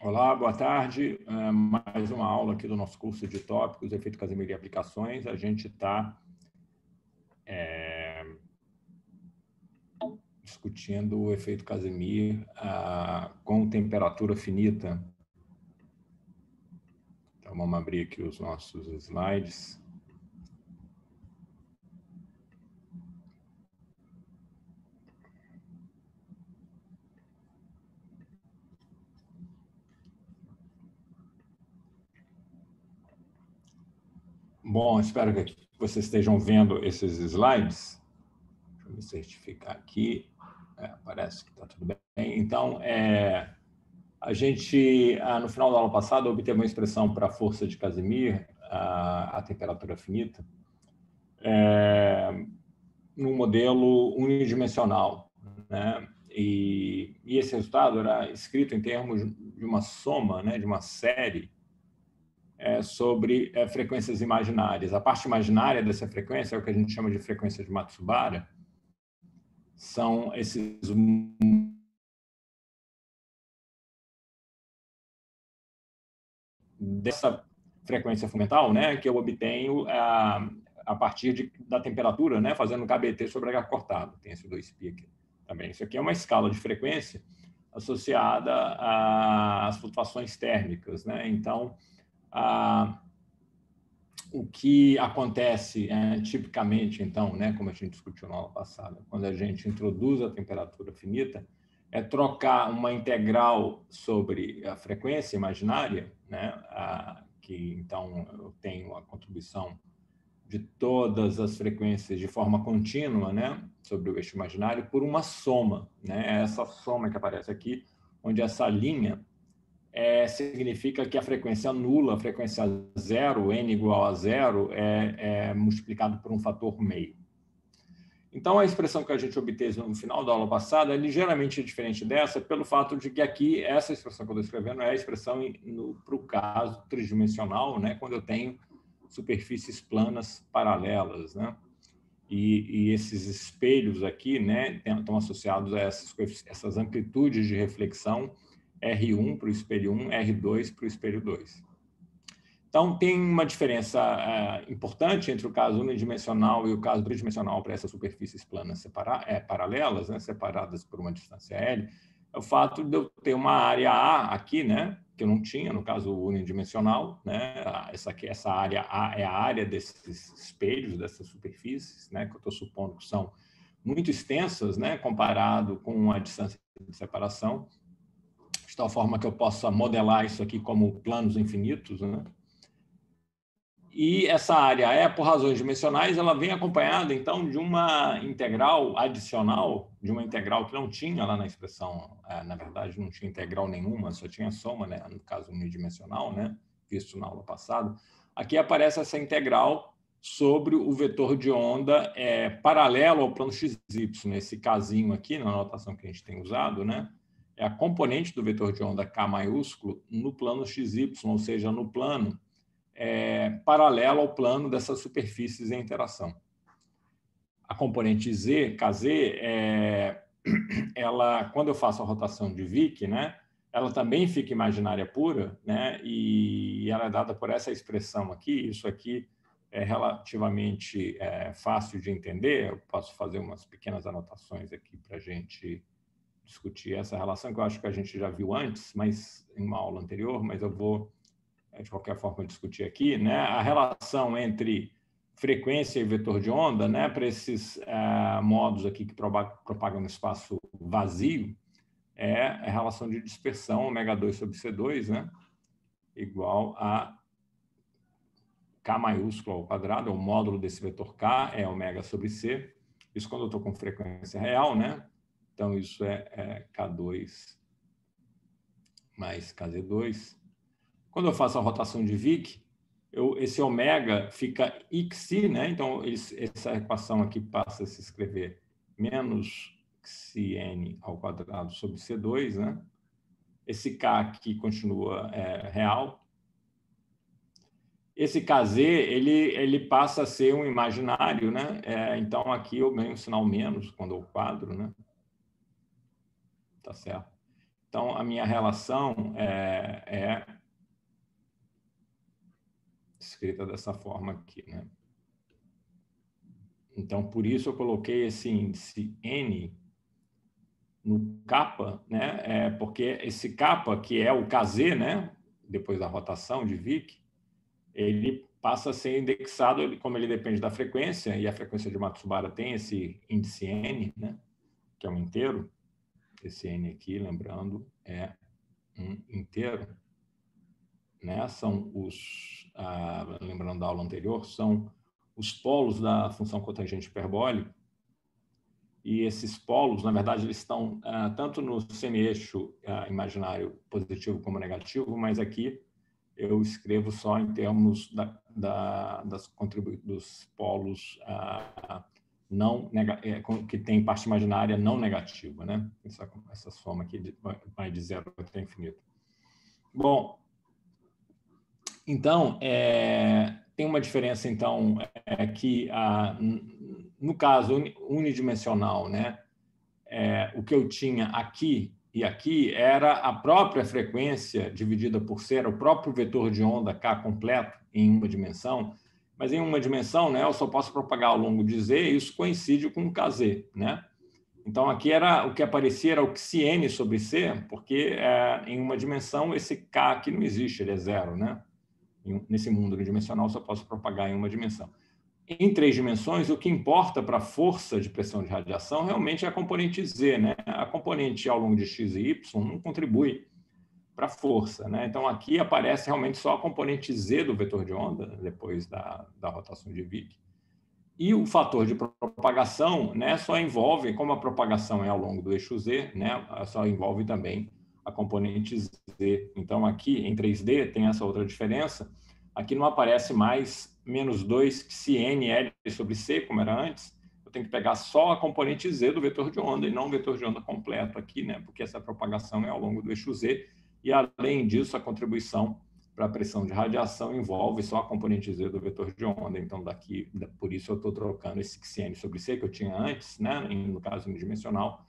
Olá, boa tarde. Mais uma aula aqui do nosso curso de tópicos, efeito Casimir e aplicações. A gente está discutindo o efeito Casimir com temperatura finita. Então, vamos abrir aqui os nossos slides. Bom, espero que vocês estejam vendo esses slides. Deixa eu me certificar aqui. Parece que está tudo bem. Então, a gente, no final da aula passada, obteve uma expressão para a força de Casimir, a temperatura finita, num modelo unidimensional, né? E esse resultado era escrito em termos de uma soma, né, de uma série sobre frequências imaginárias. A parte imaginária dessa frequência é o que a gente chama de frequência de Matsubara. São esses dessa frequência fundamental, né, que eu obtenho a partir da temperatura, né, fazendo KBT sobre H cortado. Tem esse 2π aqui também. Isso aqui é uma escala de frequência associada às flutuações térmicas, né? Então, o que acontece tipicamente, então, né, como a gente discutiu na aula passada, quando a gente introduz a temperatura finita, é trocar uma integral sobre a frequência imaginária, né, que então eu tenho a contribuição de todas as frequências de forma contínua, né, sobre o eixo imaginário, por uma soma, né, essa soma que aparece aqui, onde essa linha significa que a frequência nula, a frequência zero, n igual a zero, é multiplicado por um fator meio. Então, a expressão que a gente obteve no final da aula passada é ligeiramente diferente dessa, pelo fato de que aqui, essa expressão que eu estou escrevendo é a expressão para o caso tridimensional, né, quando eu tenho superfícies planas paralelas, né? E esses espelhos aqui, né, estão associados a essas amplitudes de reflexão, R1 para o espelho 1, R2 para o espelho 2. Então, tem uma diferença importante entre o caso unidimensional e o caso tridimensional para essas superfícies planas paralelas, né, separadas por uma distância L, é o fato de eu ter uma área A aqui, né, que eu não tinha no caso unidimensional, né, essa área A é a área desses espelhos, dessas superfícies, né, que eu estou supondo que são muito extensas, né, comparado com a distância de separação, de tal forma que eu possa modelar isso aqui como planos infinitos, né? E essa área por razões dimensionais, ela vem acompanhada, então, de uma integral adicional, de uma integral que não tinha lá na expressão, na verdade, não tinha integral nenhuma, só tinha soma, né? No caso unidimensional, né? Visto na aula passada. Aqui aparece essa integral sobre o vetor de onda paralelo ao plano xy, nesse casinho aqui, na notação que a gente tem usado, né? É a componente do vetor de onda K maiúsculo no plano xy, ou seja, no plano paralelo ao plano dessas superfícies em interação. A componente Z, Kz, ela, quando eu faço a rotação de Wick, né, ela também fica imaginária pura, né, e ela é dada por essa expressão aqui. Isso aqui é relativamente fácil de entender. Eu posso fazer umas pequenas anotações aqui para a gente discutir essa relação, que eu acho que a gente já viu antes, mas em uma aula anterior, mas eu vou de qualquer forma discutir aqui, né, a relação entre frequência e vetor de onda, né, para esses modos aqui que propagam no espaço vazio, é a relação de dispersão ω2 sobre C2, né, igual a K maiúsculo ao quadrado, o módulo desse vetor K é ω sobre C. Isso quando eu estou com frequência real, né? Então, isso é K2 mais Kz2. Quando eu faço a rotação de Wick, esse ômega fica xi, né? Então, essa equação aqui passa a se escrever menos xn ao quadrado sobre C2, né? Esse K aqui continua real. Esse Kz, ele passa a ser um imaginário, né? Então, aqui eu ganho um sinal menos quando eu quadro, né? Tá certo? Então, a minha relação é escrita dessa forma aqui, né? Então, por isso eu coloquei esse índice N no kappa, né? Porque esse kappa, que é o KZ, né? Depois da rotação de Wick, ele passa a ser indexado, como ele depende da frequência, e a frequência de Matsubara tem esse índice N, né? Que é um inteiro. Esse N aqui, lembrando, é um inteiro, né? São lembrando da aula anterior, são os polos da função cotangente hiperbólica. E esses polos, na verdade, eles estão tanto no semi-eixo imaginário positivo como negativo, mas aqui eu escrevo só em termos dos polos não que tem parte imaginária não negativa, né? Essa soma aqui vai de 0 até infinito. Bom, então, tem uma diferença, então, que no caso unidimensional, né? O que eu tinha aqui e aqui era a própria frequência dividida por C, era o próprio vetor de onda K completo em uma dimensão, mas em uma dimensão, né, eu só posso propagar ao longo de Z, e isso coincide com o KZ, né? Então, aqui era o que aparecia era o Xn sobre C, porque em uma dimensão esse K aqui não existe, ele é zero, né? Nesse mundo unidimensional, eu só posso propagar em uma dimensão. Em 3 dimensões, o que importa para a força de pressão de radiação realmente é a componente Z, né? A componente ao longo de x e y não contribui para a força, né? Então, aqui aparece realmente só a componente Z do vetor de onda, depois da rotação de Wick. E o fator de propagação, né, só envolve, como a propagação é ao longo do eixo Z, né, só envolve também a componente Z. Então, aqui em 3D tem essa outra diferença. Aqui não aparece mais menos 2 CNL sobre C, como era antes. Eu tenho que pegar só a componente Z do vetor de onda e não o vetor de onda completo aqui, né, porque essa propagação é ao longo do eixo Z. E, além disso, a contribuição para a pressão de radiação envolve só a componente Z do vetor de onda. Então, por isso eu estou trocando esse Xn sobre C que eu tinha antes, né, no caso unidimensional,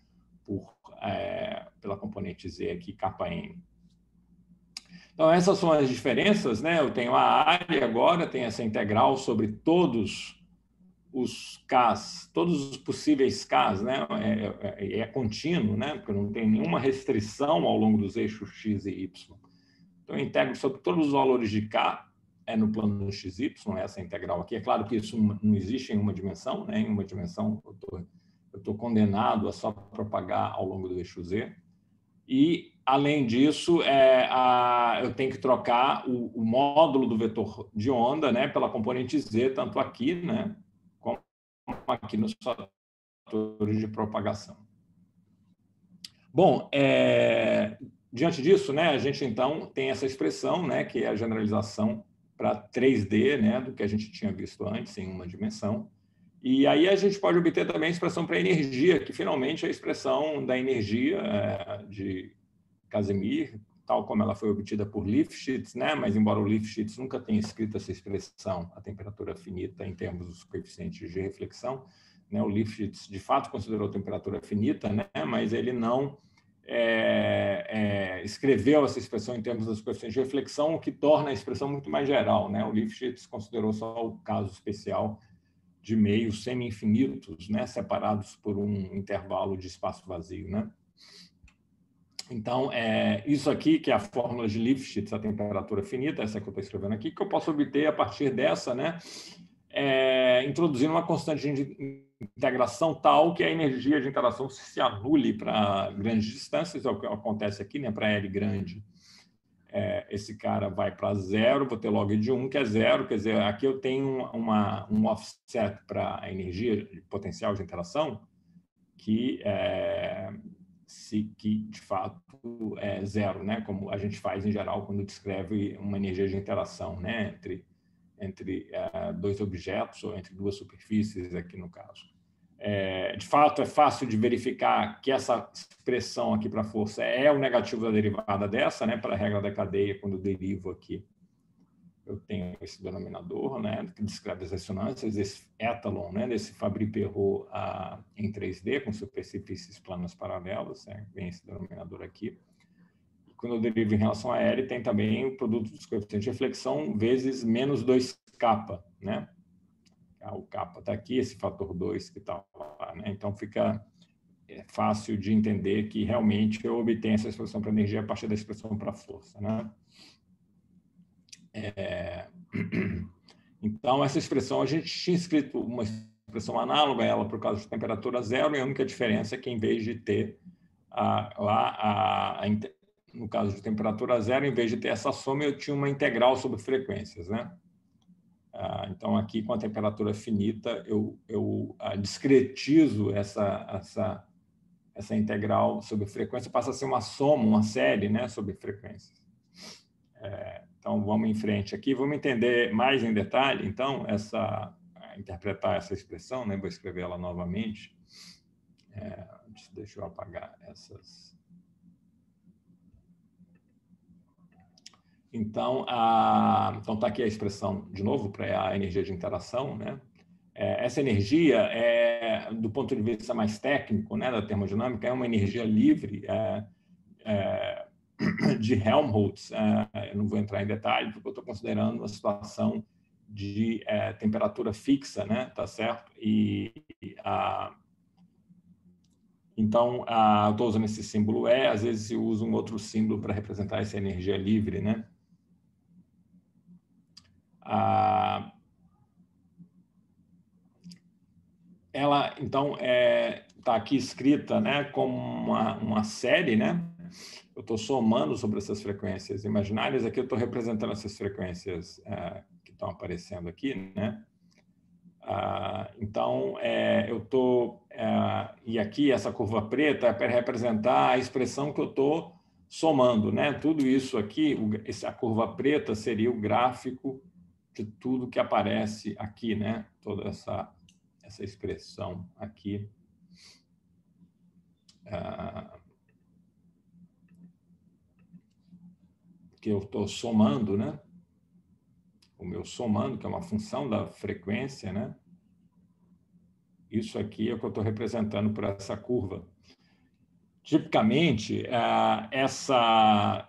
pela componente Z aqui, kn. Então, essas são as diferenças, né? Eu tenho a área agora, tem essa integral sobre todos os Ks, todos os possíveis Ks, né? É contínuo, né? Porque não tem nenhuma restrição ao longo dos eixos x e y. Então, eu integro sobre todos os valores de K no plano XY, essa integral aqui. É claro que isso não existe em uma dimensão, né? Em uma dimensão eu estou condenado a só propagar ao longo do eixo Z. E, além disso, eu tenho que trocar o módulo do vetor de onda, né, pela componente Z, tanto aqui, né, como aqui nos fatores de propagação. Bom, diante disso, né, a gente, então, tem essa expressão, né, que é a generalização para 3D, né, do que a gente tinha visto antes em uma dimensão. E aí a gente pode obter também a expressão para energia, que finalmente é a expressão da energia de Casimir, tal como ela foi obtida por Lifshitz, né? Mas embora o Lifshitz nunca tenha escrito essa expressão, a temperatura finita, em termos dos coeficientes de reflexão, né? O Lifshitz, de fato, considerou a temperatura finita, né? Mas ele não escreveu essa expressão em termos dos coeficientes de reflexão, o que torna a expressão muito mais geral, né? O Lifshitz considerou só o caso especial de meios semi-infinitos, né, separados por um intervalo de espaço vazio, né? Então, isso aqui, que é a fórmula de Lifshitz, a temperatura finita, essa que eu estou escrevendo aqui, que eu posso obter a partir dessa, né, introduzindo uma constante de integração tal que a energia de interação se anule para grandes distâncias, é o que acontece aqui, né, para L grande. Esse cara vai para zero, vou ter log de 1, que é zero, quer dizer, aqui eu tenho um offset para a energia potencial de interação, que de fato é zero, né? Como a gente faz em geral quando descreve uma energia de interação, né? entre dois objetos ou entre duas superfícies, aqui no caso. De fato, é fácil de verificar que essa expressão aqui para a força é o negativo da derivada dessa, né? Para a regra da cadeia, quando eu derivo aqui, eu tenho esse denominador, né, que descreve as ressonâncias, esse étalon, né, desse Fabry-Perot em 3D, com superfícies planas paralelas, né, vem esse denominador aqui. quando eu derivo em relação a L, tem também o produto dos coeficientes de reflexão vezes menos 2K, né? O K está aqui, esse fator 2 que está lá, né? Então, fica fácil de entender que realmente eu obtenho essa expressão para energia a partir da expressão para força, né? Então, essa expressão, a gente tinha escrito uma expressão análoga a ela por causa de temperatura zero, e a única diferença é que, em vez de ter no caso de temperatura zero, em vez de ter essa soma, eu tinha uma integral sobre frequências, né? Então, aqui, com a temperatura finita, eu discretizo essa integral sobre frequência, passa a ser uma soma, uma série, né, sobre frequências. Então, vamos em frente aqui. Vamos entender mais em detalhe, então, interpretar essa expressão, né? Vou escrever ela novamente. Deixa eu apagar essas. Então, está aqui a expressão, de novo, para a energia de interação, né? Essa energia, do ponto de vista mais técnico, né, da termodinâmica, é uma energia livre de Helmholtz. Eu não vou entrar em detalhe, porque eu estou considerando uma situação de temperatura fixa, né? Tá certo? Então, eu estou usando esse símbolo E, às vezes eu uso um outro símbolo para representar essa energia livre, né? Ela, então, está aqui escrita, né, como uma série, né? Eu estou somando sobre essas frequências imaginárias. Aqui eu estou representando essas frequências que estão aparecendo aqui, né? Então, eu estou... e aqui, essa curva preta é para representar a expressão que eu estou somando, né? Tudo isso aqui, a curva preta seria o gráfico de tudo que aparece aqui, né? Toda essa expressão aqui. Que eu estou somando, né? O meu somando, que é uma função da frequência, né? Isso aqui é o que eu estou representando por essa curva. Tipicamente, essa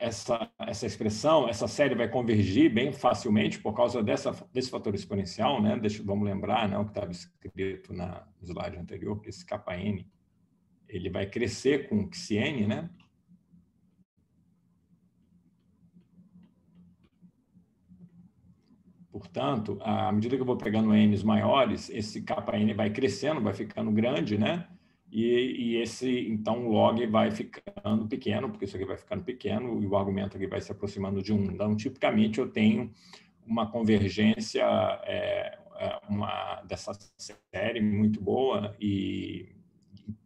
expressão, essa série vai convergir bem facilmente por causa desse fator exponencial, né? Vamos lembrar, né, o que estava escrito no slide anterior, que esse Kn ele vai crescer com Xn, né? Portanto, à medida que eu vou pegando N's maiores, esse Kn vai crescendo, vai ficando grande, né? E então, o log vai ficando pequeno, porque isso aqui vai ficando pequeno e o argumento aqui vai se aproximando de 1. Então, tipicamente, eu tenho uma convergência dessa série muito boa,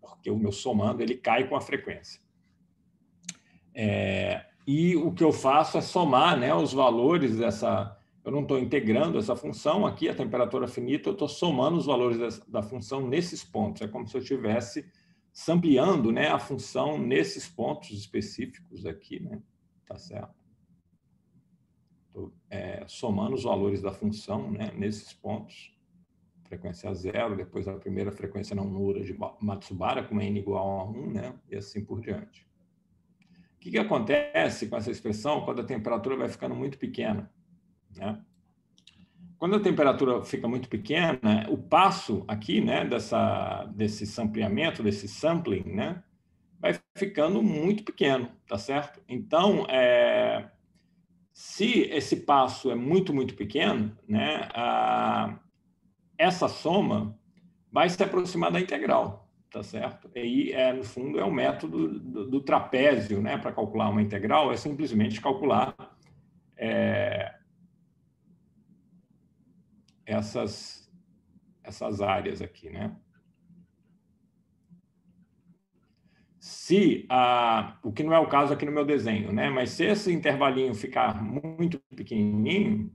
porque o meu somando ele cai com a frequência. E o que eu faço é somar, né, os valores dessa... Eu não estou integrando essa função aqui, a temperatura finita, eu estou somando os valores da função nesses pontos. É como se eu estivesse sampleando, né, a função nesses pontos específicos aqui, né? Tá certo? Estou somando os valores da função, né, nesses pontos. Frequência 0, depois a primeira frequência não nula de Matsubara, com n igual a 1, né, e assim por diante. O que acontece com essa expressão quando a temperatura vai ficando muito pequena, né? Quando a temperatura fica muito pequena, o passo aqui, né, desse sampleamento, desse sampling, né, vai ficando muito pequeno, tá certo? Então, se esse passo é muito, muito pequeno, né, essa soma vai se aproximar da integral, tá certo? E no fundo, é o método do trapézio, né, para calcular uma integral, é simplesmente calcular essas áreas aqui, né? O que não é o caso aqui no meu desenho, né? Mas se esse intervalinho ficar muito pequenininho,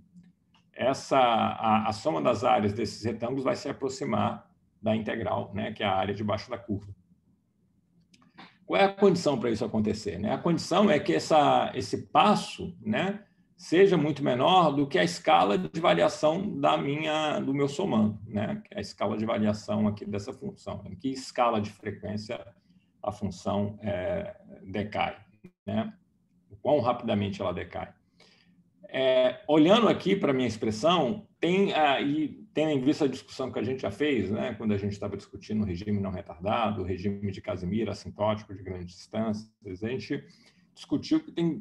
a soma das áreas desses retângulos vai se aproximar da integral, né? Que é a área debaixo da curva. Qual é a condição para isso acontecer, né? A condição é que esse passo, né, seja muito menor do que a escala de variação do meu somando, né? Que é a escala de variação aqui dessa função. Em que escala de frequência a função decai, né? quão rapidamente ela decai. Olhando aqui para a minha expressão, e tendo em vista a discussão que a gente já fez, né, quando a gente estava discutindo o regime não retardado, o regime de Casimir, assintótico de grandes distâncias, a gente discutiu que tem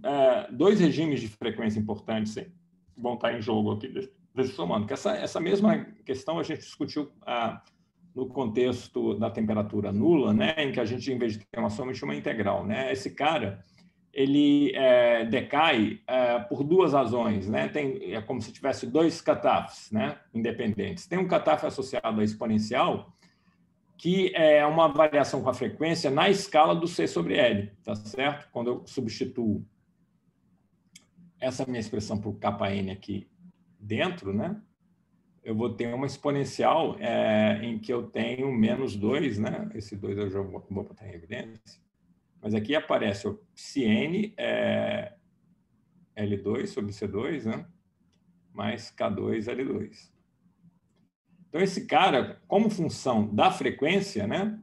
dois regimes de frequência importantes que vão estar em jogo aqui, somando. Que essa mesma questão a gente discutiu no contexto da temperatura nula, né, em que a gente, em vez de ter uma soma, tinha uma integral. Né? Esse cara ele decai por duas razões. Né? É como se tivesse dois cutoffs, né, independentes. Tem um cutoff associado à exponencial, que é uma variação com a frequência na escala do C sobre L, tá certo? Quando eu substituo essa minha expressão por kn aqui dentro, né, eu vou ter uma exponencial em que eu tenho menos 2, né? Esse 2 eu já vou botar em evidência. Mas aqui aparece o psi L2 sobre C2, né? Mais K2 L2. Então, esse cara, como função da frequência, né?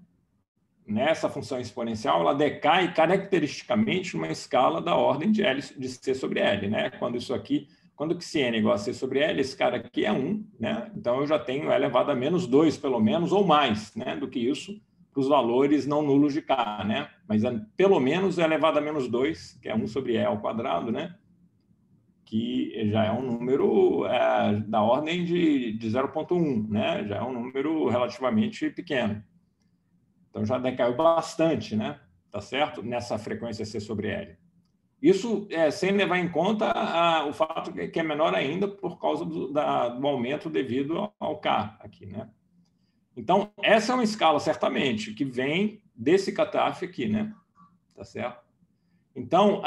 Nessa função exponencial, ela decai caracteristicamente numa escala da ordem de C sobre L, né? Quando Xn é igual a C sobre L, esse cara aqui é 1, né? Então eu já tenho elevado a menos 2, pelo menos, ou mais, né? Do que isso, para os valores não nulos de K, né? Mas pelo menos é elevado a menos 2, que é 1 sobre E ao quadrado, né? Que já é um número da ordem de 0,1, né? Já é um número relativamente pequeno. Então, já decaiu bastante, né? Tá certo? Nessa frequência C sobre L. Isso sem levar em conta o fato que é menor ainda por causa do aumento devido ao K aqui, né? Então, essa é uma escala, certamente, que vem desse cutoff aqui, né? Tá certo? Então,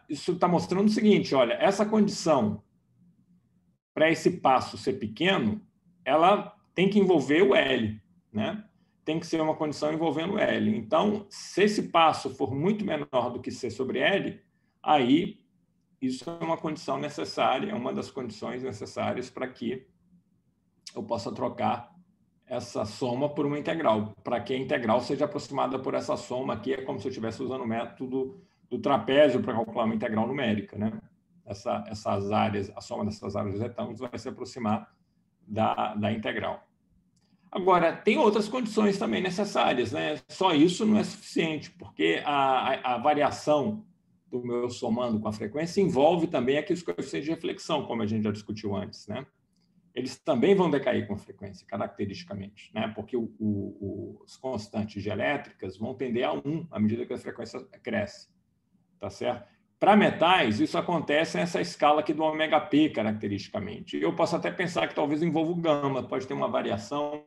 isso está mostrando o seguinte, olha, essa condição para esse passo ser pequeno, ela tem que envolver o L, né? Tem que ser uma condição envolvendo L. Então, se esse passo for muito menor do que C sobre L, aí isso é uma condição necessária, é uma das condições necessárias para que eu possa trocar essa soma por uma integral, para que a integral seja aproximada por essa soma aqui, é como se eu estivesse usando o método do trapézio para calcular uma integral numérica, né? Essas áreas, a soma dessas áreas dos retângulos vai se aproximar da integral. Agora, tem outras condições também necessárias, né? Só isso não é suficiente, porque a variação do meu somando com a frequência envolve também aqueles coeficientes de reflexão, como a gente já discutiu antes, né? Eles também vão decair com a frequência, caracteristicamente, né? Porque os constantes dielétricas vão tender a 1 à medida que a frequência cresce, tá certo? Para metais, isso acontece nessa escala aqui do ômega-p, caracteristicamente. Eu posso até pensar que talvez envolva o gama, pode ter uma variação,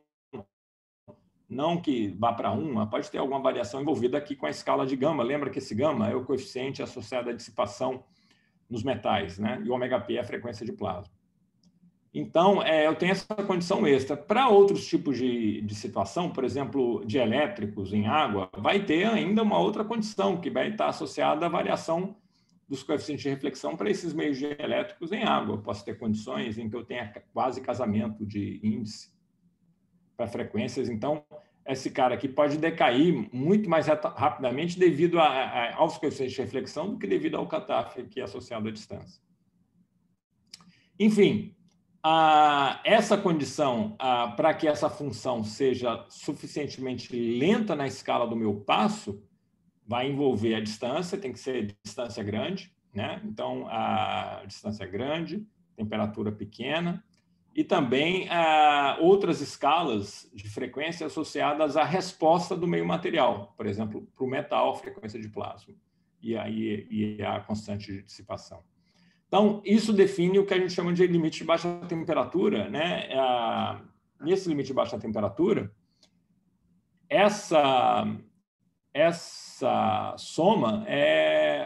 não que vá para 1, mas pode ter alguma variação envolvida aqui com a escala de gama. Lembra que esse gama é o coeficiente associado à dissipação nos metais, né? E o ômega-p é a frequência de plasma. Então, eu tenho essa condição extra. Para outros tipos de situação, por exemplo, dielétricos em água, vai ter ainda uma outra condição, que vai estar associada à variação dos coeficientes de reflexão para esses meios dielétricos em água. Eu posso ter condições em que eu tenha quase casamento de índice para frequências. Então, esse cara aqui pode decair muito mais rapidamente devido aos coeficientes de reflexão do que devido ao cutoff aqui associado à distância. Enfim, essa condição, para que essa função seja suficientemente lenta na escala do meu passo, vai envolver a distância, tem que ser distância grande, né? Então, a distância grande, temperatura pequena, e também outras escalas de frequência associadas à resposta do meio material, por exemplo, para o metal, frequência de plasma, e a constante de dissipação. Então, isso define o que a gente chama de limite de baixa temperatura, né? Nesse limite de baixa temperatura, essa soma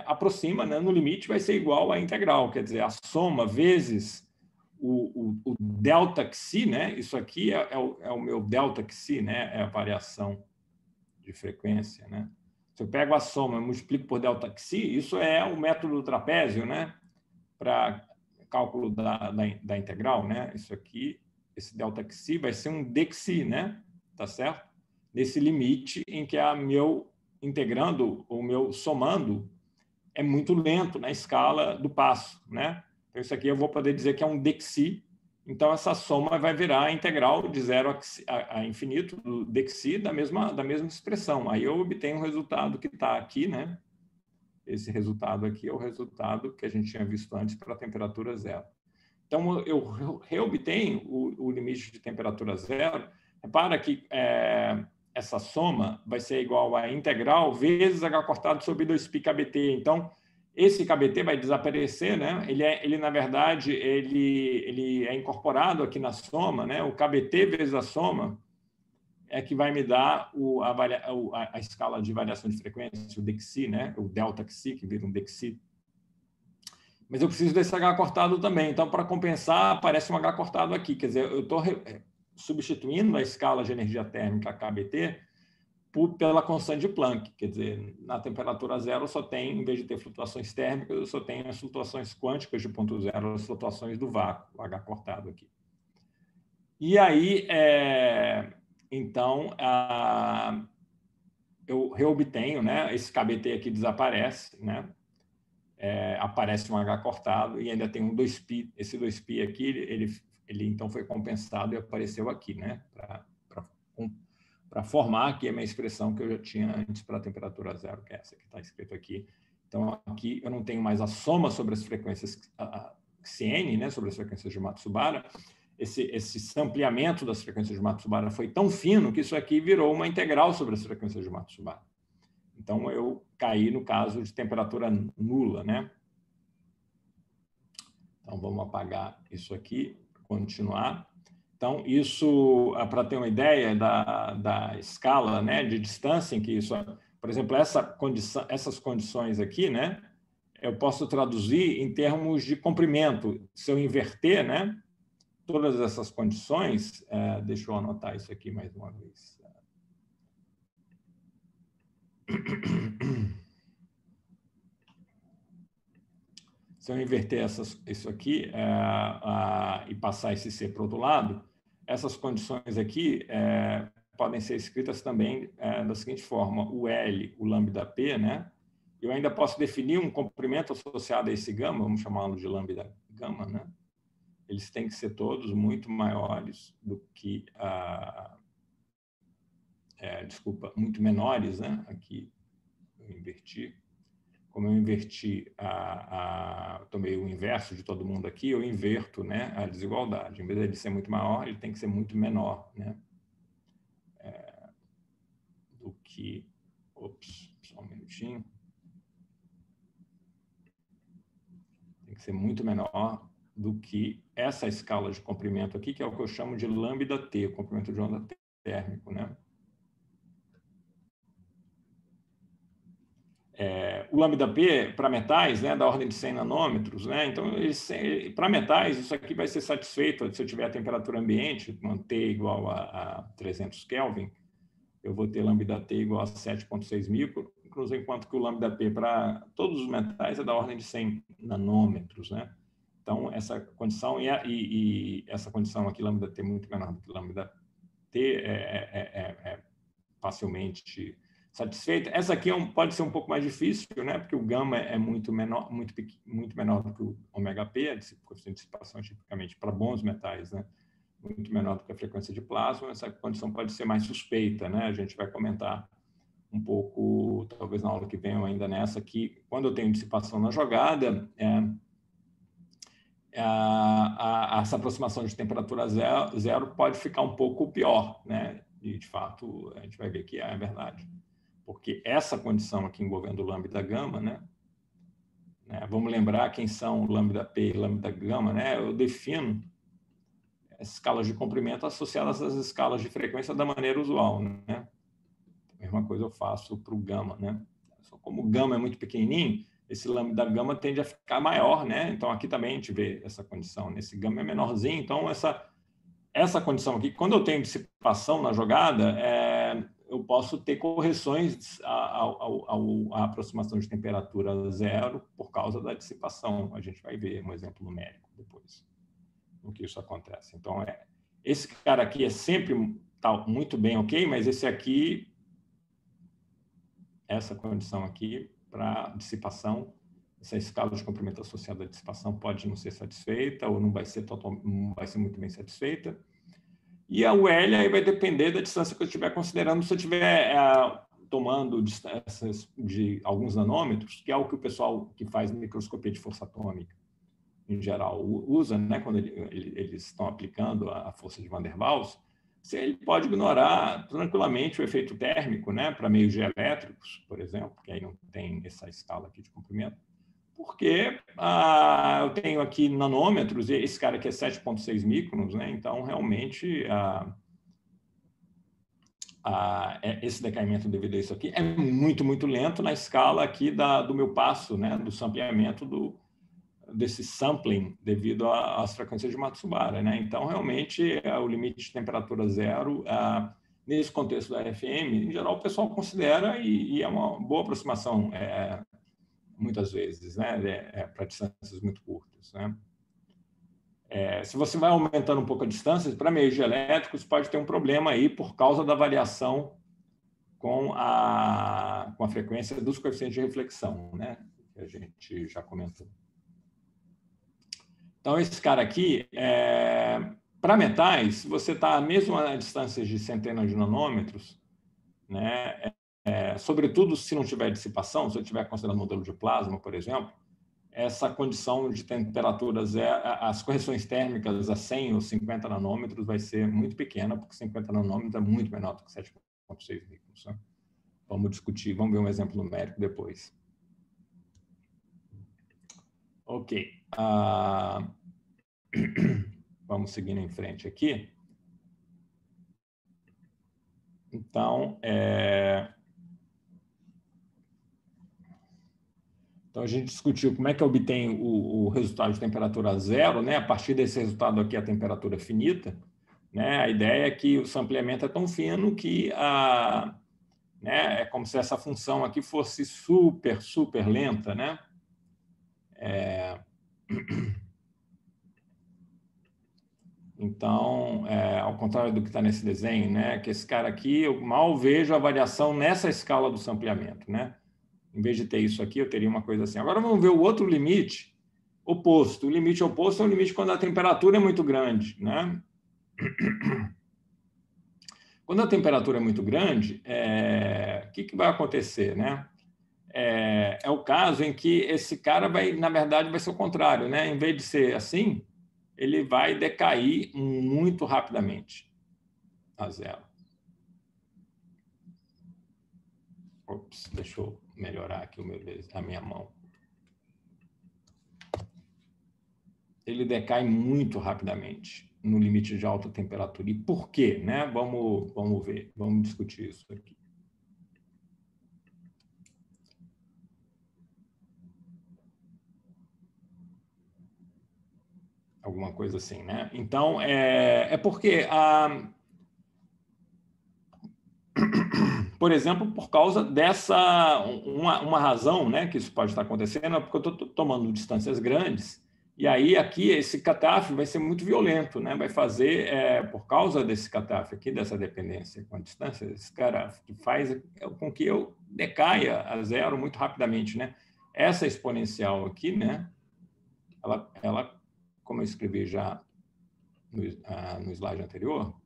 aproxima, né? No limite vai ser igual à integral, quer dizer, a soma vezes o delta xi, né? Isso aqui é o meu delta xi, né? É a variação de frequência, né? Se eu pego a soma e multiplico por delta xi, isso é o método do trapézio, né? Para cálculo da integral, né? Isso aqui, esse delta xi vai ser um dxi, né? Tá certo? Nesse limite em que o meu somando é muito lento na escala do passo, né? Então, isso aqui eu vou poder dizer que é um dexi. Então, essa soma vai virar a integral de 0 a infinito do dexi da mesma expressão. Aí eu obtenho o resultado que está aqui, né? Esse resultado aqui é o resultado que a gente tinha visto antes para a temperatura zero. Então, eu reobtenho o limite de temperatura zero. Repara que essa soma vai ser igual a integral vezes h cortado sobre 2π kBt. Então, esse kBt vai desaparecer, né? Ele na verdade, ele é incorporado aqui na soma, né? O kBt vezes a soma é que vai me dar a escala de variação de frequência, o dexi, né? O delta xi, que vira um dexi. Mas eu preciso desse H cortado também. Então, para compensar, aparece um H cortado aqui. Quer dizer, eu estou substituindo a escala de energia térmica KBT pela constante de Planck. Quer dizer, na temperatura zero, eu só tenho, em vez de ter flutuações térmicas, eu só tenho as flutuações quânticas de ponto zero, as flutuações do vácuo, o H cortado aqui. E aí, então, eu reobtenho, né? Esse KBT aqui desaparece, né? Aparece um H cortado e ainda tem um 2π. Esse 2π aqui, ele então foi compensado e apareceu aqui, né? Para formar aqui a minha expressão que eu já tinha antes para a temperatura zero, que é essa que está escrito aqui. Então, aqui eu não tenho mais a soma sobre as frequências Cn, né? Sobre as frequências de Matsubara. Esse sampleamento das frequências de Matsubara foi tão fino que isso aqui virou uma integral sobre as frequências de Matsubara. Então, eu caí no caso de temperatura nula, né? Então, vamos apagar isso aqui, continuar. Então, isso, para ter uma ideia da escala, né, de distância em que isso... Por exemplo, essas condições aqui, né, eu posso traduzir em termos de comprimento. Se eu inverter, né, todas essas condições... deixa eu anotar isso aqui mais uma vez. Se eu inverter isso aqui e passar esse C para o outro lado, essas condições aqui podem ser escritas também da seguinte forma: o L, o lambda P, né? Eu ainda posso definir um comprimento associado a esse gama, vamos chamá-lo de lambda gama, né? Eles têm que ser todos muito maiores do que muito menores, né? Aqui eu inverti. Como eu inverti, tomei o inverso de todo mundo aqui, eu inverto, né, a desigualdade. Em vez de ser muito maior, ele tem que ser muito menor, né, do que... Ops, só um minutinho. Tem que ser muito menor do que essa escala de comprimento aqui, que é o que eu chamo de lambda T, o comprimento de onda térmico, né. O lambda P, para metais, né, da ordem de 100 nanômetros, né? Então, para metais, isso aqui vai ser satisfeito se eu tiver a temperatura ambiente, manter igual a 300 Kelvin, eu vou ter lambda T igual a 7,6 microns, enquanto que o lambda P para todos os metais é da ordem de 100 nanômetros, né? Então, essa condição, e essa condição aqui, lambda T muito menor do que lambda T, é facilmente satisfeita. Essa aqui pode ser um pouco mais difícil, né? Porque o gama é muito menor, muito menor do que o ômega P, a coeficiente de dissipação tipicamente para bons metais, né? Muito menor do que a frequência de plasma. Essa condição pode ser mais suspeita, né? A gente vai comentar um pouco, talvez na aula que vem ou ainda nessa, que quando eu tenho dissipação na jogada, essa aproximação de temperatura zero pode ficar um pouco pior, né? E, de fato, a gente vai ver que é verdade. Porque essa condição aqui envolvendo o lambda gama, né? Vamos lembrar quem são o lambda P e lambda gama, né? Eu defino as escalas de comprimento associadas às escalas de frequência da maneira usual, né? A mesma coisa eu faço para o gama, né? Só como o gama é muito pequenininho, esse lambda gama tende a ficar maior, né? Então, aqui também a gente vê essa condição. Esse gama é menorzinho, então essa condição aqui, quando eu tenho dissipação na jogada, eu posso ter correções à aproximação de temperatura zero por causa da dissipação. A gente vai ver um exemplo numérico depois no que isso acontece. Então, esse cara aqui é sempre muito bem ok, mas esse aqui, essa condição aqui para dissipação essa escala de comprimento associada à dissipação pode não ser satisfeita ou não vai ser muito bem satisfeita. E a UL aí vai depender da distância que eu estiver considerando. Se eu estiver tomando distâncias de alguns nanômetros, que é o que o pessoal que faz microscopia de força atômica, em geral, usa, né, quando eles estão aplicando a força de Van der Waals, ele pode ignorar tranquilamente o efeito térmico, né, para meios dielétricos, por exemplo, que aí não tem essa escala aqui de comprimento, porque eu tenho aqui nanômetros, e esse cara aqui é 7,6 microns, né, então realmente esse decaimento devido a isso aqui é muito, muito lento na escala aqui do meu passo, né, do sampleamento desse sampling devido às frequências de Matsubara, né? Então, realmente, o limite de temperatura zero, nesse contexto da FM, em geral, o pessoal considera e é uma boa aproximação, muitas vezes, né? Para distâncias muito curtas, né? Se você vai aumentando um pouco a distância, para meios dielétricos, pode ter um problema aí por causa da variação com a frequência dos coeficientes de reflexão, né? Que a gente já comentou. Então, esse cara aqui, para metais, você está mesmo a distâncias de centenas de nanômetros, né? Sobretudo se não tiver dissipação, se eu estiver considerando modelo de plasma, por exemplo, essa condição de temperaturas, as correções térmicas a 100 ou 50 nanômetros vai ser muito pequena, porque 50 nanômetros é muito menor do que 7,6 microns. Né? Vamos discutir, vamos ver um exemplo numérico depois. Ok. Vamos seguindo em frente aqui. Então, então, a gente discutiu como é que obtém o resultado de temperatura zero, né? A partir desse resultado aqui, a temperatura é finita. Né? A ideia é que o sampleamento é tão fino que né? É como se essa função aqui fosse super, super lenta, né? Então, ao contrário do que está nesse desenho, né? Que esse cara aqui, eu mal vejo a variação nessa escala do sampleamento, né? Em vez de ter isso aqui, eu teria uma coisa assim. Agora vamos ver o outro limite oposto. O limite oposto é o limite quando a temperatura é muito grande, né? Quando a temperatura é muito grande, o que vai acontecer, né? É o caso em que esse cara vai, na verdade, vai ser o contrário, né? Em vez de ser assim, ele vai decair muito rapidamente a zero. Ops, deixa eu melhorar aqui a minha mão. Ele decai muito rapidamente no limite de alta temperatura. E por quê? Né? Vamos ver, vamos discutir isso aqui. Alguma coisa assim, né? Então, porque por exemplo, por causa dessa uma razão, né, que isso pode estar acontecendo é porque eu estou tomando distâncias grandes e aí aqui esse cutoff vai ser muito violento, né? Vai fazer por causa desse cutoff aqui, dessa dependência com a distância, esse cara que faz com que eu decaia a zero muito rapidamente, né? Essa exponencial aqui, né? Ela como eu escrevi já no slide anterior,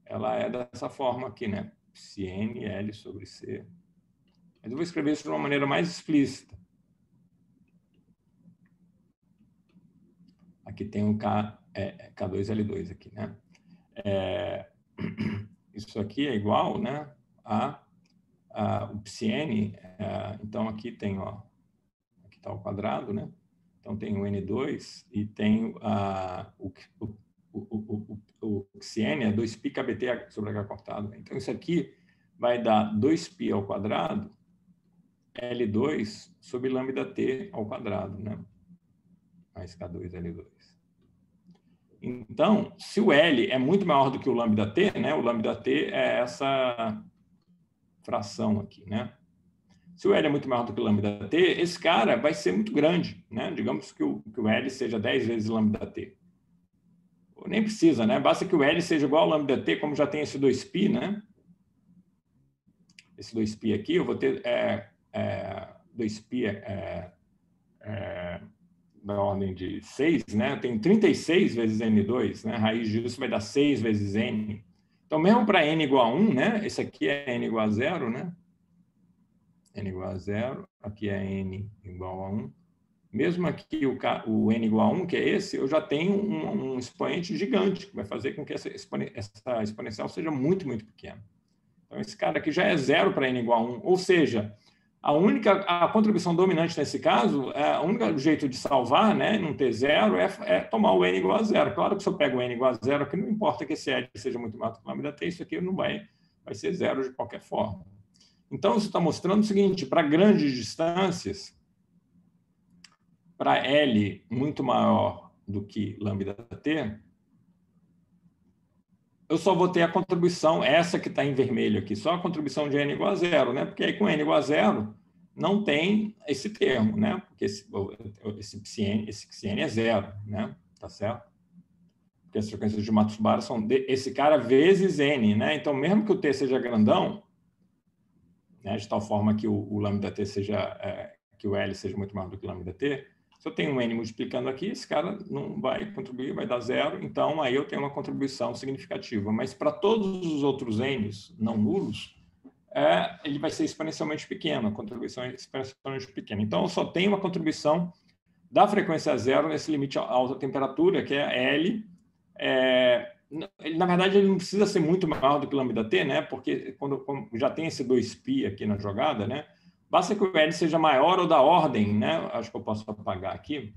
ela é dessa forma aqui, né? Psi L sobre C. Mas eu vou escrever isso de uma maneira mais explícita. Aqui tem o K2L2 aqui, né? Isso aqui é igual, né, o Psi. Então, aqui tem, ó, aqui está o quadrado, né? Então, tem o N2 e tem o Xn é 2π kBt sobre H cortado. Então, isso aqui vai dar 2π ao quadrado L2 sobre lambda-t ao quadrado, né? Mais K2L2. Então, se o L é muito maior do que o lambda-t, né? O lambda-t é essa fração aqui, né? Se o L é muito maior do que o lambda-t, esse cara vai ser muito grande, né? Digamos que o L seja 10 vezes lambda-t. Nem precisa, né? Basta que o L seja igual ao lambda-t, como já tem esse 2π, né? Esse 2π aqui, eu vou ter 2π da ordem de 6, né? Eu tenho 36 vezes N2, né? A raiz disso vai dar 6 vezes N. Então, mesmo para N igual a 1, né? Esse aqui é N igual a 0, né? N igual a 0, aqui é N igual a 1. Mesmo aqui o N igual a 1, que é esse, eu já tenho um expoente gigante, que vai fazer com que essa exponencial seja muito, muito pequena. Então, esse cara aqui já é 0 para N igual a 1. Ou seja, a contribuição dominante nesse caso, o único jeito de salvar, né, não ter 0, é tomar o N igual a 0. Claro que se eu pego o N igual a 0, aqui não importa que esse L seja muito maior do que lambda T, isso aqui não vai ser 0 de qualquer forma. Então, isso está mostrando o seguinte, para grandes distâncias, para L muito maior do que lambda T, eu só vou ter a contribuição, essa que está em vermelho aqui, só a contribuição de N igual a 0, né? Porque aí com N igual a 0 não tem esse termo, né? Porque esse psi-n é 0, né? Tá certo? Porque as frequências de Matsubara são esse cara vezes N, né? Então, mesmo que o T seja grandão, né, de tal forma que o lambda T que o L seja muito maior do que o lambda T, se eu tenho um N multiplicando aqui, esse cara não vai contribuir, vai dar 0, então aí eu tenho uma contribuição significativa. Mas para todos os outros N's não nulos, ele vai ser exponencialmente pequeno, a contribuição é exponencialmente pequena. Então, eu só tenho uma contribuição da frequência 0 nesse limite à alta temperatura, que é L. Na verdade, ele não precisa ser muito maior do que lambda T, né? Porque quando já tem esse 2π aqui na jogada, né? Basta que o L seja maior ou da ordem, né? Acho que eu posso apagar aqui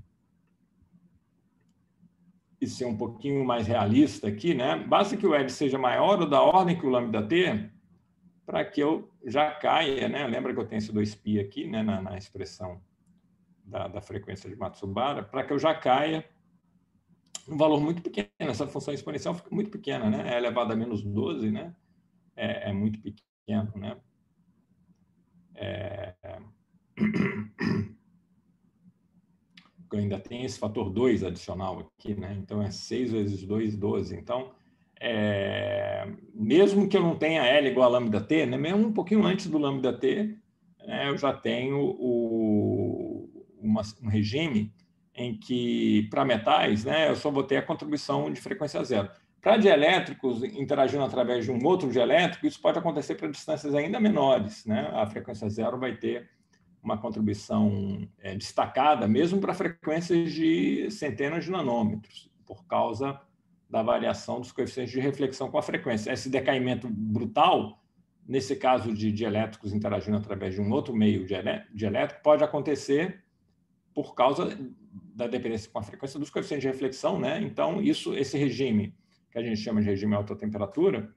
e ser um pouquinho mais realista aqui, né? Basta que o L seja maior ou da ordem que o lambda T para que eu já caia, né? Lembra que eu tenho esse 2π aqui, né? Na expressão da frequência de Matsubara, para que eu já caia um valor muito pequeno. Essa função exponencial fica muito pequena, né? É elevado a menos 12, né? É muito pequeno, né? Eu ainda tem esse fator 2 adicional aqui, né? Então, é 6 vezes 2, 12. Então, mesmo que eu não tenha L igual a lambda T, né? Mesmo um pouquinho antes do lambda T, eu já tenho um regime em que, para metais, né, eu só vou ter a contribuição de frequência 0. Para dielétricos, interagindo através de um outro dielétrico, isso pode acontecer para distâncias ainda menores, né? A frequência 0 vai ter uma contribuição destacada, mesmo para frequências de centenas de nanômetros, por causa da variação dos coeficientes de reflexão com a frequência. Esse decaimento brutal, nesse caso de dielétricos interagindo através de um outro meio dielétrico, pode acontecer por causa da dependência com a frequência dos coeficientes de reflexão, né? Então, esse regime, que a gente chama de regime alta temperatura,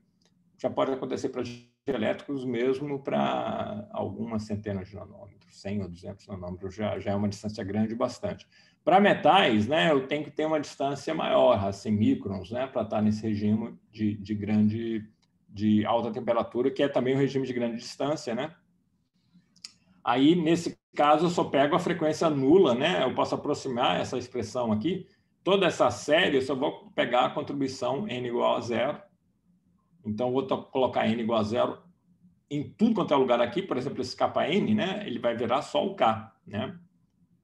já pode acontecer para dielétricos mesmo para algumas centenas de nanômetros, 100 ou 200 nanômetros, já é uma distância grande bastante. Para metais, né, eu tenho que ter uma distância maior, assim, microns, né, para estar nesse regime de alta temperatura, que é também um regime de grande distância, né? Aí, nesse caso, eu só pego a frequência nula, né? Eu posso aproximar essa expressão aqui. Toda essa série, eu só vou pegar a contribuição N igual a 0. Então, eu vou colocar N igual a 0 em tudo quanto é lugar aqui. Por exemplo, esse Kn, né? Ele vai virar só o K, né?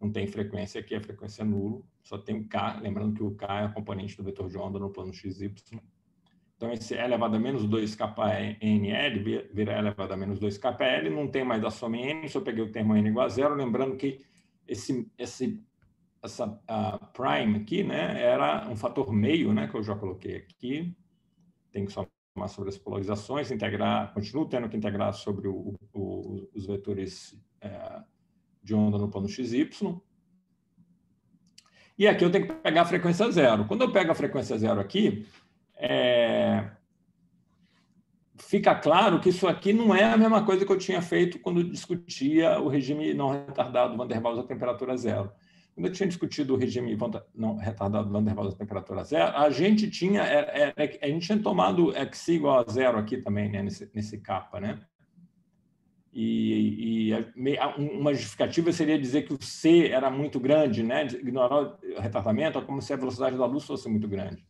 Não tem frequência aqui, a frequência é nulo. Só tem o K. Lembrando que o K é a componente do vetor de onda no plano XY. Então, esse E elevado a menos 2KNL vira E elevado a menos 2KL, não tem mais a soma em N, só peguei o termo N igual a 0, lembrando que essa prime aqui, né, era um fator meio, né, que eu já coloquei aqui. Tem que somar sobre as polarizações, integrar, continuo tendo que integrar sobre os vetores de onda no plano XY. E aqui eu tenho que pegar a frequência 0. Quando eu pego a frequência 0 aqui, fica claro que isso aqui não é a mesma coisa que eu tinha feito quando discutia o regime não retardado Van der Waals a temperatura 0. Quando eu tinha discutido o regime não retardado Van der Waals a temperatura 0, a gente tinha tomado x igual a 0 aqui também, né, nesse capa, né? E uma justificativa seria dizer que o C era muito grande, né? Ignorar o retardamento, como se a velocidade da luz fosse muito grande.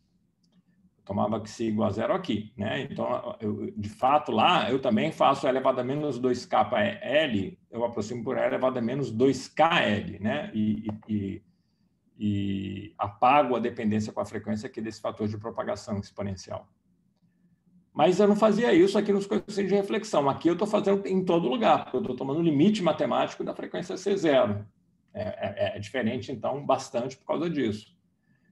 tomava Xi igual a 0 aqui, né? Então, de fato, lá eu também faço E elevado a menos 2kL, eu aproximo por E elevado a menos 2kL, né? E apago a dependência com a frequência aqui desse fator de propagação exponencial. Mas eu não fazia isso aqui nos coeficientes de reflexão. Aqui eu estou fazendo em todo lugar, porque eu estou tomando o limite matemático da frequência C0. É diferente, então, bastante por causa disso.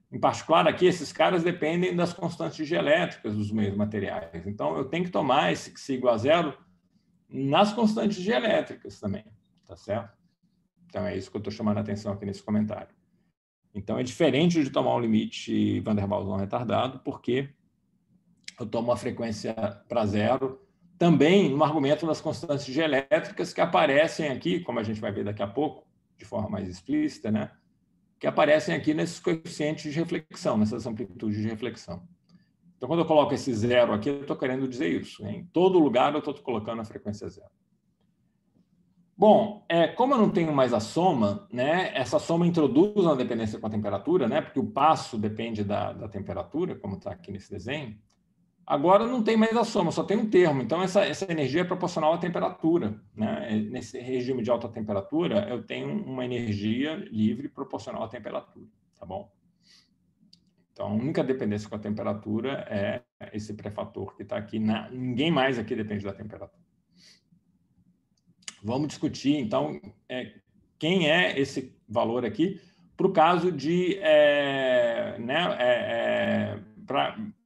Em particular, aqui, esses caras dependem das constantes dielétricas dos meios materiais. Então, eu tenho que tomar esse Xi igual a 0 nas constantes dielétricas também, tá certo? Então, é isso que eu estou chamando a atenção aqui nesse comentário. Então, é diferente de tomar um limite Van der Waals não retardado, porque eu tomo a frequência para 0, também no argumento das constantes dielétricas que aparecem aqui, como a gente vai ver daqui a pouco, de forma mais explícita, né? Que aparecem aqui nesses coeficientes de reflexão, nessas amplitudes de reflexão. Então, quando eu coloco esse 0 aqui, eu estou querendo dizer isso. Em todo lugar eu estou colocando a frequência 0. Bom, como eu não tenho mais a soma, né, essa soma introduz uma dependência com a temperatura, né, porque o passo depende da temperatura, como está aqui nesse desenho. Agora não tem mais a soma, só tem um termo. Então, essa energia é proporcional à temperatura, né? Nesse regime de alta temperatura, eu tenho uma energia livre proporcional à temperatura, tá bom? Então, a única dependência com a temperatura é esse pré-fator que está aqui. Ninguém mais aqui depende da temperatura. Vamos discutir, então, quem é esse valor aqui para o caso de...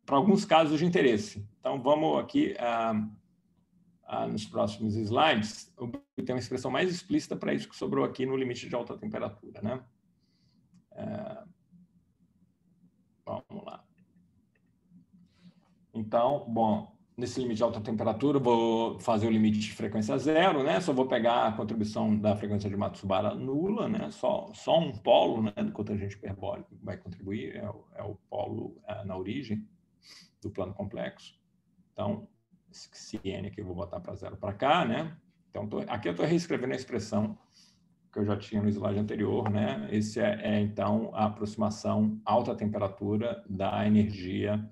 para alguns casos de interesse. Então, vamos aqui, nos próximos slides, eu tenho uma expressão mais explícita para isso que sobrou aqui no limite de alta temperatura, né? Vamos lá. Então, bom, nesse limite de alta temperatura, eu vou fazer o limite de frequência 0, né? Só vou pegar a contribuição da frequência de Matsubara nula, né? Só um polo, né, do cotangente hiperbólico vai contribuir, é o polo na origem do plano complexo. Então, esse N aqui eu vou botar para 0 para cá, né? Então, aqui eu estou reescrevendo a expressão que eu já tinha no slide anterior, né? Esse então, a aproximação alta temperatura da energia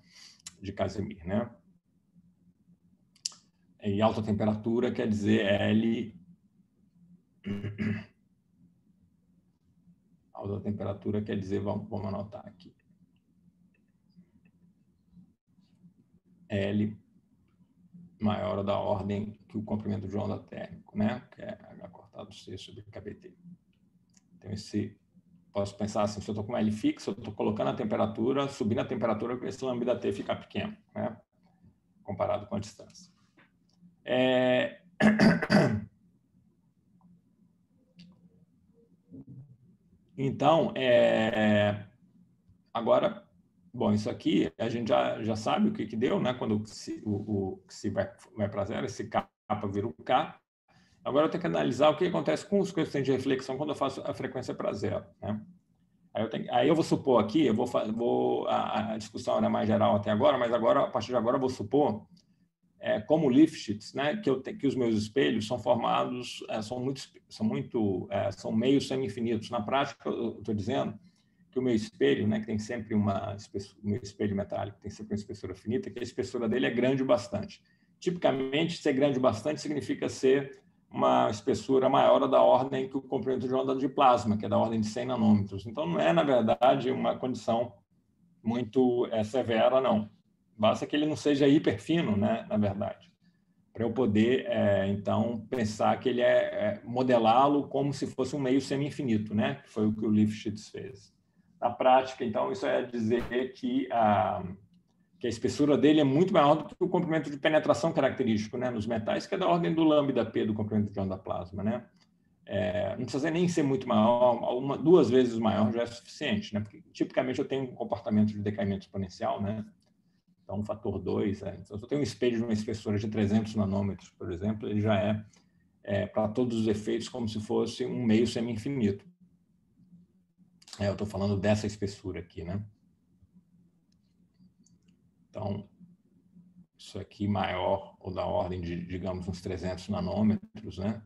de Casimir, né? E alta temperatura quer dizer L... Alta temperatura quer dizer, vamos anotar aqui. L maior da ordem que o comprimento de onda térmico, né? Que é H cortado C sobre KBT. Então, posso pensar assim, se eu estou com L fixo, eu estou colocando a temperatura, subindo a temperatura, esse lambda T ficar pequeno, né? Comparado com a distância. Então, agora, bom, isso aqui a gente já sabe o que deu, né? Quando o Xi vai para 0, esse K vira o K. Agora eu tenho que analisar o que acontece com os coeficientes de reflexão quando eu faço a frequência para 0, né? Aí eu vou supor aqui, a discussão era mais geral até agora, mas agora, a partir de agora, eu vou supor, como Lifshitz, né, que os meus espelhos são formados, são meios semi-infinitos. Na prática, eu estou dizendo que o meu espelho, né, que tem sempre o meu espelho metálico tem sempre uma espessura finita, que a espessura dele é grande o bastante. Tipicamente, ser grande o bastante significa ser uma espessura maior da ordem que o comprimento de onda de plasma, que é da ordem de 100 nanômetros. Então, não é, na verdade, uma condição muito severa, não. Basta que ele não seja hiperfino, né, na verdade, para eu poder, então, pensar que ele modelá-lo como se fosse um meio semi-infinito, né, que foi o que o Lifshitz fez. Na prática, então, isso é dizer que a espessura dele é muito maior do que o comprimento de penetração característico, né, nos metais, que é da ordem do lambda P do comprimento de onda plasma, né? Não precisa nem ser muito maior, 2 vezes maior já é suficiente, né? Porque tipicamente eu tenho um comportamento de decaimento exponencial, né? Então, um fator 2. Então, se eu tenho um espelho de uma espessura de 300 nanômetros, por exemplo, ele já para todos os efeitos, como se fosse um meio semi-infinito. Eu estou falando dessa espessura aqui, né? Então, isso aqui maior, ou da ordem de, digamos, uns 300 nanômetros, né?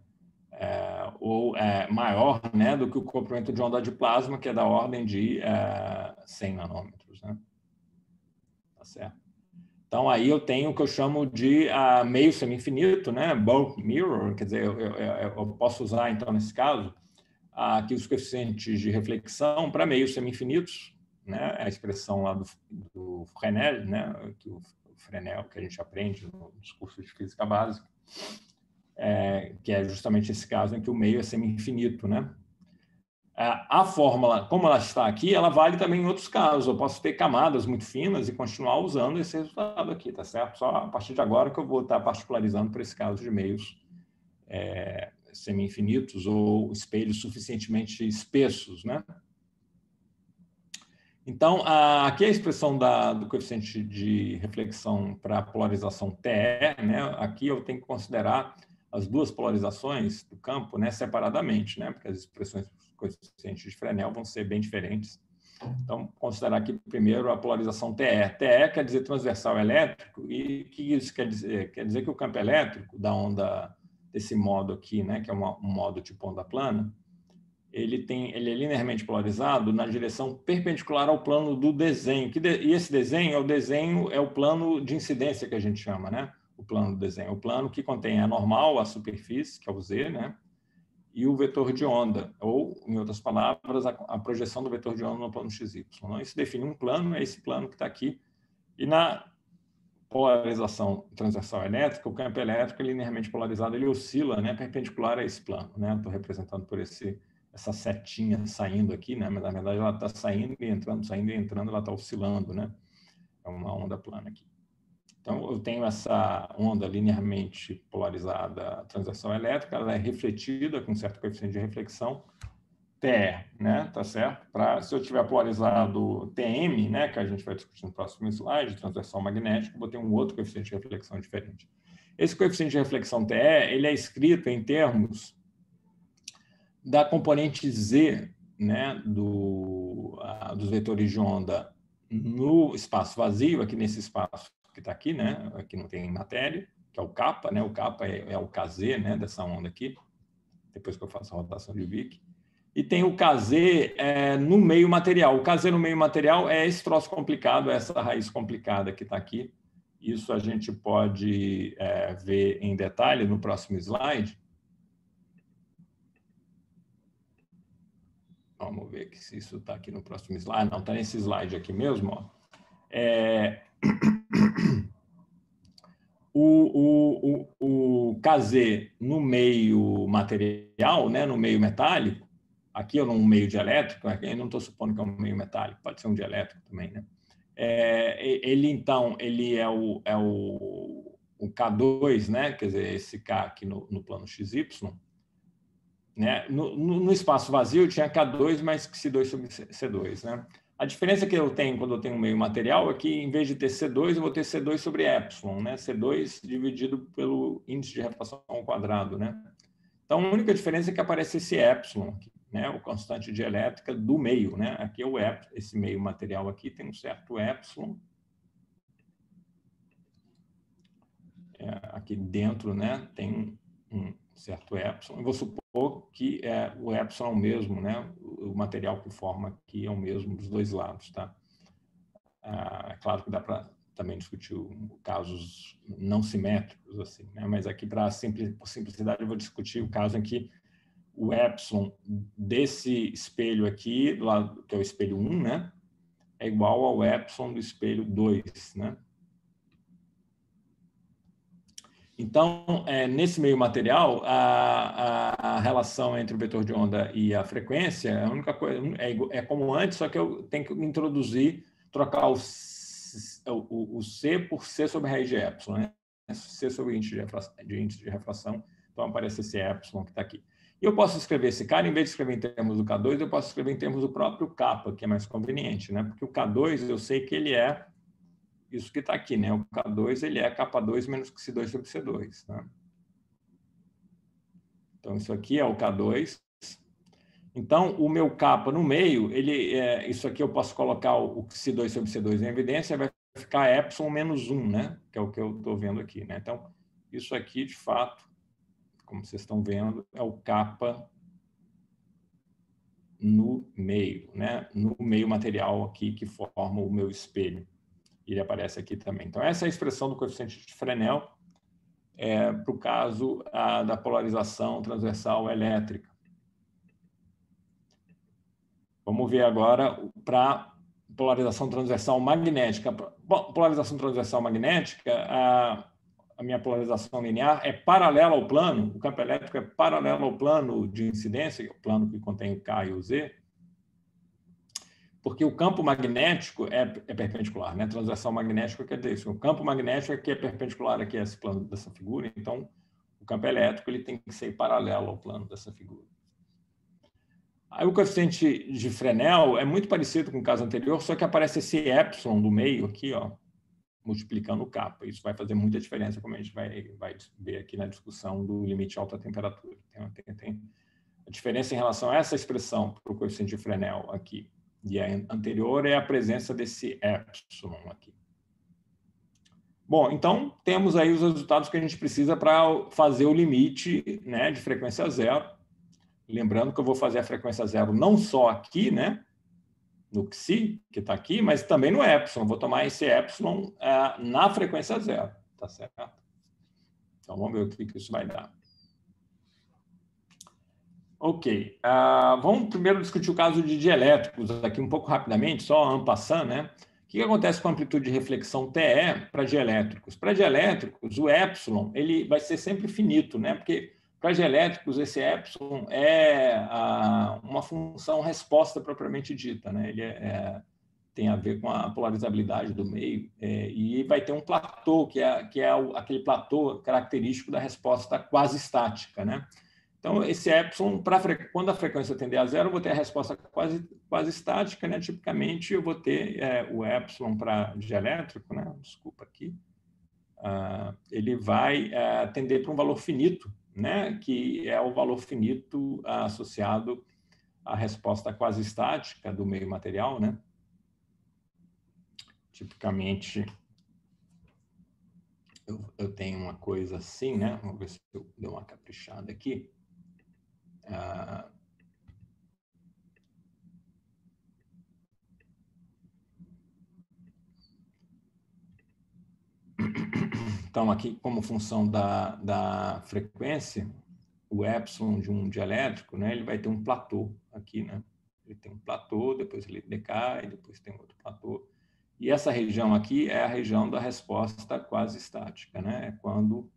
Ou maior, né, do que o comprimento de onda de plasma, que é da ordem de 100 nanômetros, né? Tá certo? Então, aí eu tenho o que eu chamo de meio semi-infinito, né? Bulk mirror, quer dizer, eu posso usar, então, nesse caso, aqui os coeficientes de reflexão para meios semi-infinitos, né? A expressão lá do Fresnel, né? Que o Fresnel, que a gente aprende nos cursos de física básica, que é justamente esse caso em que o meio é semi-infinito, né? A fórmula, como ela está aqui, ela vale também em outros casos. Eu posso ter camadas muito finas e continuar usando esse resultado aqui, tá certo? Só a partir de agora que eu vou estar particularizando para esse caso de meios semi-infinitos ou espelhos suficientemente espessos, né? Então, aqui é a expressão do coeficiente de reflexão para a polarização TE, né? Aqui eu tenho que considerar as duas polarizações do campo, né, separadamente, né? Porque as expressões do coeficiente de Fresnel vão ser bem diferentes. Então, considerar aqui primeiro a polarização TE. TE quer dizer transversal elétrico, e o que isso quer dizer? Quer dizer que o campo elétrico da onda desse modo aqui, né, que é um modo tipo onda plana, ele é linearmente polarizado na direção perpendicular ao plano do desenho. E esse desenho é o plano de incidência que a gente chama, né? O plano do desenho. O plano que contém a normal, a superfície, que é o Z, né? E o vetor de onda, ou, em outras palavras, a projeção do vetor de onda no plano XY. Então, isso define um plano, é esse plano que está aqui. E na polarização transversal elétrica, o campo elétrico é linearmente polarizado, ele oscila, né, perpendicular a esse plano, né? Estou representando por essa setinha saindo aqui, né? Mas na verdade ela está saindo e entrando, ela está oscilando, né? É uma onda plana aqui. Então eu tenho essa onda linearmente polarizada transversal elétrica, ela é refletida com certo coeficiente de reflexão, TE, né? Tá certo? Se eu tiver polarizado TM, né, que a gente vai discutir no próximo slide, transversal magnético, vou ter um outro coeficiente de reflexão diferente. Esse coeficiente de reflexão TE, ele é escrito em termos da componente Z, né, dos vetores de onda no espaço vazio, aqui nesse espaço que está aqui, né, aqui não tem matéria, que é o kappa, né, o kappa é o KZ, né, dessa onda aqui, depois que eu faço a rotação de Wick. E tem o KZ no meio material. O KZ no meio material é esse troço complicado, essa raiz complicada que está aqui. Isso a gente pode ver em detalhe no próximo slide. Vamos ver se isso está aqui no próximo slide. Não, está nesse slide aqui mesmo. Ó. O KZ no meio material, né, no meio metálico, aqui é um meio dielétrico, eu não estou supondo que é um meio metálico, pode ser um dielétrico também, né? Então, ele é o K2, né? Quer dizer, esse K aqui no plano XY, né? No espaço vazio tinha K2 mais C2 sobre C2, né? A diferença que eu tenho quando eu tenho um meio material é que, em vez de ter C2, eu vou ter C2 sobre epsilon, né? C2 dividido pelo índice de refração ao quadrado, né? Então, a única diferença é que aparece esse epsilon aqui, né? O constante de elétrica do meio, né? Aqui é o epsilon, esse meio material aqui tem um certo epsilon. Aqui dentro, né? Tem um certo epsilon. Eu vou supor que o epsilon é o mesmo, né? O material que forma aqui é o mesmo dos dois lados, tá? É claro que dá para também discutir casos não simétricos, assim, né? Mas aqui, por simplicidade, eu vou discutir o caso em que o epsilon desse espelho aqui, que é o espelho 1, né? É igual ao epsilon do espelho 2, né? Então, nesse meio material, a relação entre o vetor de onda e a frequência, a única coisa é como antes, só que eu tenho que trocar o C por C sobre raiz de epsilon, né? C sobre índice de refração, então aparece esse epsilon que está aqui. E eu posso escrever esse cara, em vez de escrever em termos do K2, eu posso escrever em termos do próprio kappa, que é mais conveniente, né? Porque o K2 eu sei que ele é isso que está aqui, né? O K2 ele é K2 menos C2 sobre C2. Né? Então, isso aqui é o K2. Então, o meu kappa no meio, isso aqui eu posso colocar o C2 sobre C2 em evidência, vai ficar epsilon menos 1, né? Que é o que eu estou vendo aqui. Né? Então, isso aqui, de fato, como vocês estão vendo, é o kappa no meio, né? No meio material aqui que forma o meu espelho. Ele aparece aqui também. Então, essa é a expressão do coeficiente de Fresnel para o caso da polarização transversal elétrica. Vamos ver agora para polarização transversal magnética. Polarização transversal magnética, a minha polarização linear é paralela ao plano, o campo elétrico é paralelo ao plano de incidência, o plano que contém o K e o Z, porque o campo magnético é perpendicular, né? Transversal magnética quer dizer isso. O campo magnético aqui é perpendicular aqui a esse plano dessa figura, então o campo elétrico ele tem que ser paralelo ao plano dessa figura. Aí o coeficiente de Fresnel é muito parecido com o caso anterior, só que aparece esse epsilon do meio aqui, ó, multiplicando o kappa. Isso vai fazer muita diferença, como a gente vai ver aqui na discussão do limite de alta temperatura. Tem a diferença em relação a essa expressão para o coeficiente de Fresnel aqui. E a anterior é a presença desse epsilon aqui. Bom, então temos aí os resultados que a gente precisa para fazer o limite, né, de frequência zero. Lembrando que eu vou fazer a frequência zero não só aqui, né, no Xi, que está aqui, mas também no epsilon. Vou tomar esse epsilon na frequência zero, tá certo? Então vamos ver o que isso vai dar. Ok, vamos primeiro discutir o caso de dielétricos aqui um pouco rapidamente, só en passant, né? O que acontece com a amplitude de reflexão TE para dielétricos? Para dielétricos, o epsilon ele vai ser sempre finito, né? Porque para dielétricos esse epsilon é uma função resposta propriamente dita, né? Ele tem a ver com a polarizabilidade do meio e vai ter um platô que é aquele platô característico da resposta quase estática, né? Então, esse epsilon, quando a frequência tender a zero, eu vou ter a resposta quase estática, né? Tipicamente, eu vou ter o epsilon para dielétrico, né? Desculpa aqui. Ele vai tender para um valor finito, né? Que é o valor finito associado à resposta quase estática do meio material, né? Tipicamente, eu tenho uma coisa assim, né? Vamos ver se eu dou uma caprichada aqui. Então, aqui, como função da frequência, o epsilon de um dielétrico, né, ele vai ter um platô aqui, né? Ele tem um platô, depois ele decai, depois tem outro platô. E essa região aqui é a região da resposta quase estática, né? É quando,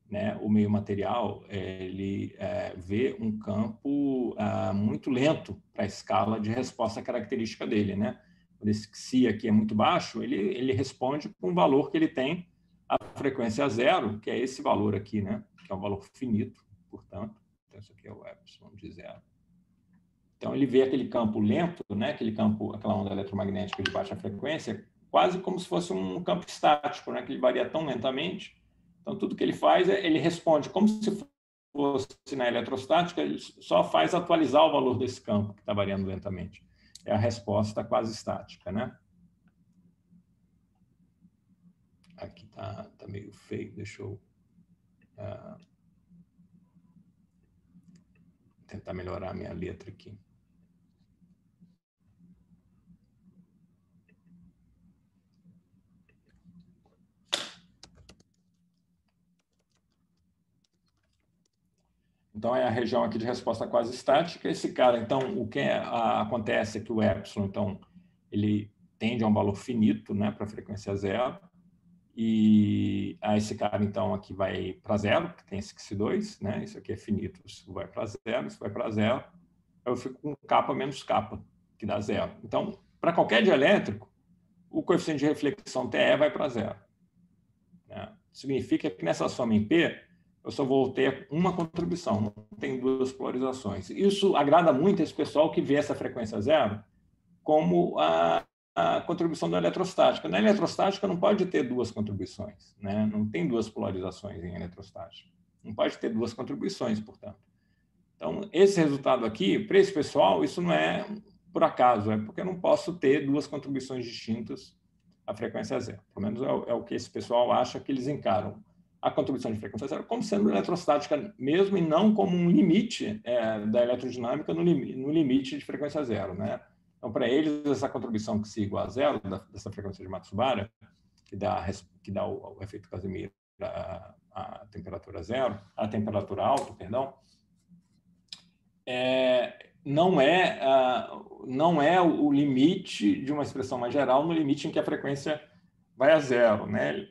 né, o meio material ele vê um campo muito lento para a escala de resposta característica dele, né? Quando esse Xi aqui é muito baixo, ele responde com um valor que ele tem a frequência zero, que é esse valor aqui, né? Que é um valor finito, portanto. Então, isso aqui é o epsilon de zero. Então, ele vê aquele campo lento, né? Aquela onda eletromagnética de baixa frequência, quase como se fosse um campo estático, né? Que ele varia tão lentamente. Então, tudo que ele faz ele responde como se fosse na eletrostática, ele só faz atualizar o valor desse campo, que está variando lentamente. É a resposta quase estática, né? Aqui tá meio feio, deixa eu tentar melhorar a minha letra aqui. Então, é a região aqui de resposta quase estática. Esse cara, então, o que acontece é que o epsilon, então, ele tende a um valor finito, né, para a frequência zero. E esse cara, então, aqui vai para zero, porque tem esse Xi2, né? Isso aqui é finito, isso vai para zero, isso vai para zero. Eu fico com kappa menos kappa, que dá zero. Então, para qualquer dielétrico, o coeficiente de reflexão TE vai para zero. Né? Significa que nessa soma em P, eu só vou ter uma contribuição, não tem duas polarizações. Isso agrada muito esse pessoal que vê essa frequência zero como a contribuição da eletrostática. Na eletrostática não pode ter duas contribuições, né? Não tem duas polarizações em eletrostática. Não pode ter duas contribuições, portanto. Então, esse resultado aqui, para esse pessoal, isso não é por acaso, é porque eu não posso ter duas contribuições distintas à frequência zero. Pelo menos é o que esse pessoal acha que eles encaram a contribuição de frequência zero como sendo eletrostática mesmo e não como um limite da eletrodinâmica no limite de frequência zero, né? Então, para eles, essa contribuição que se igual a zero, dessa frequência de Matsubara, que dá o efeito Casimir a temperatura zero, a temperatura alta, perdão, não é o limite de uma expressão mais geral no limite em que a frequência vai a zero, né?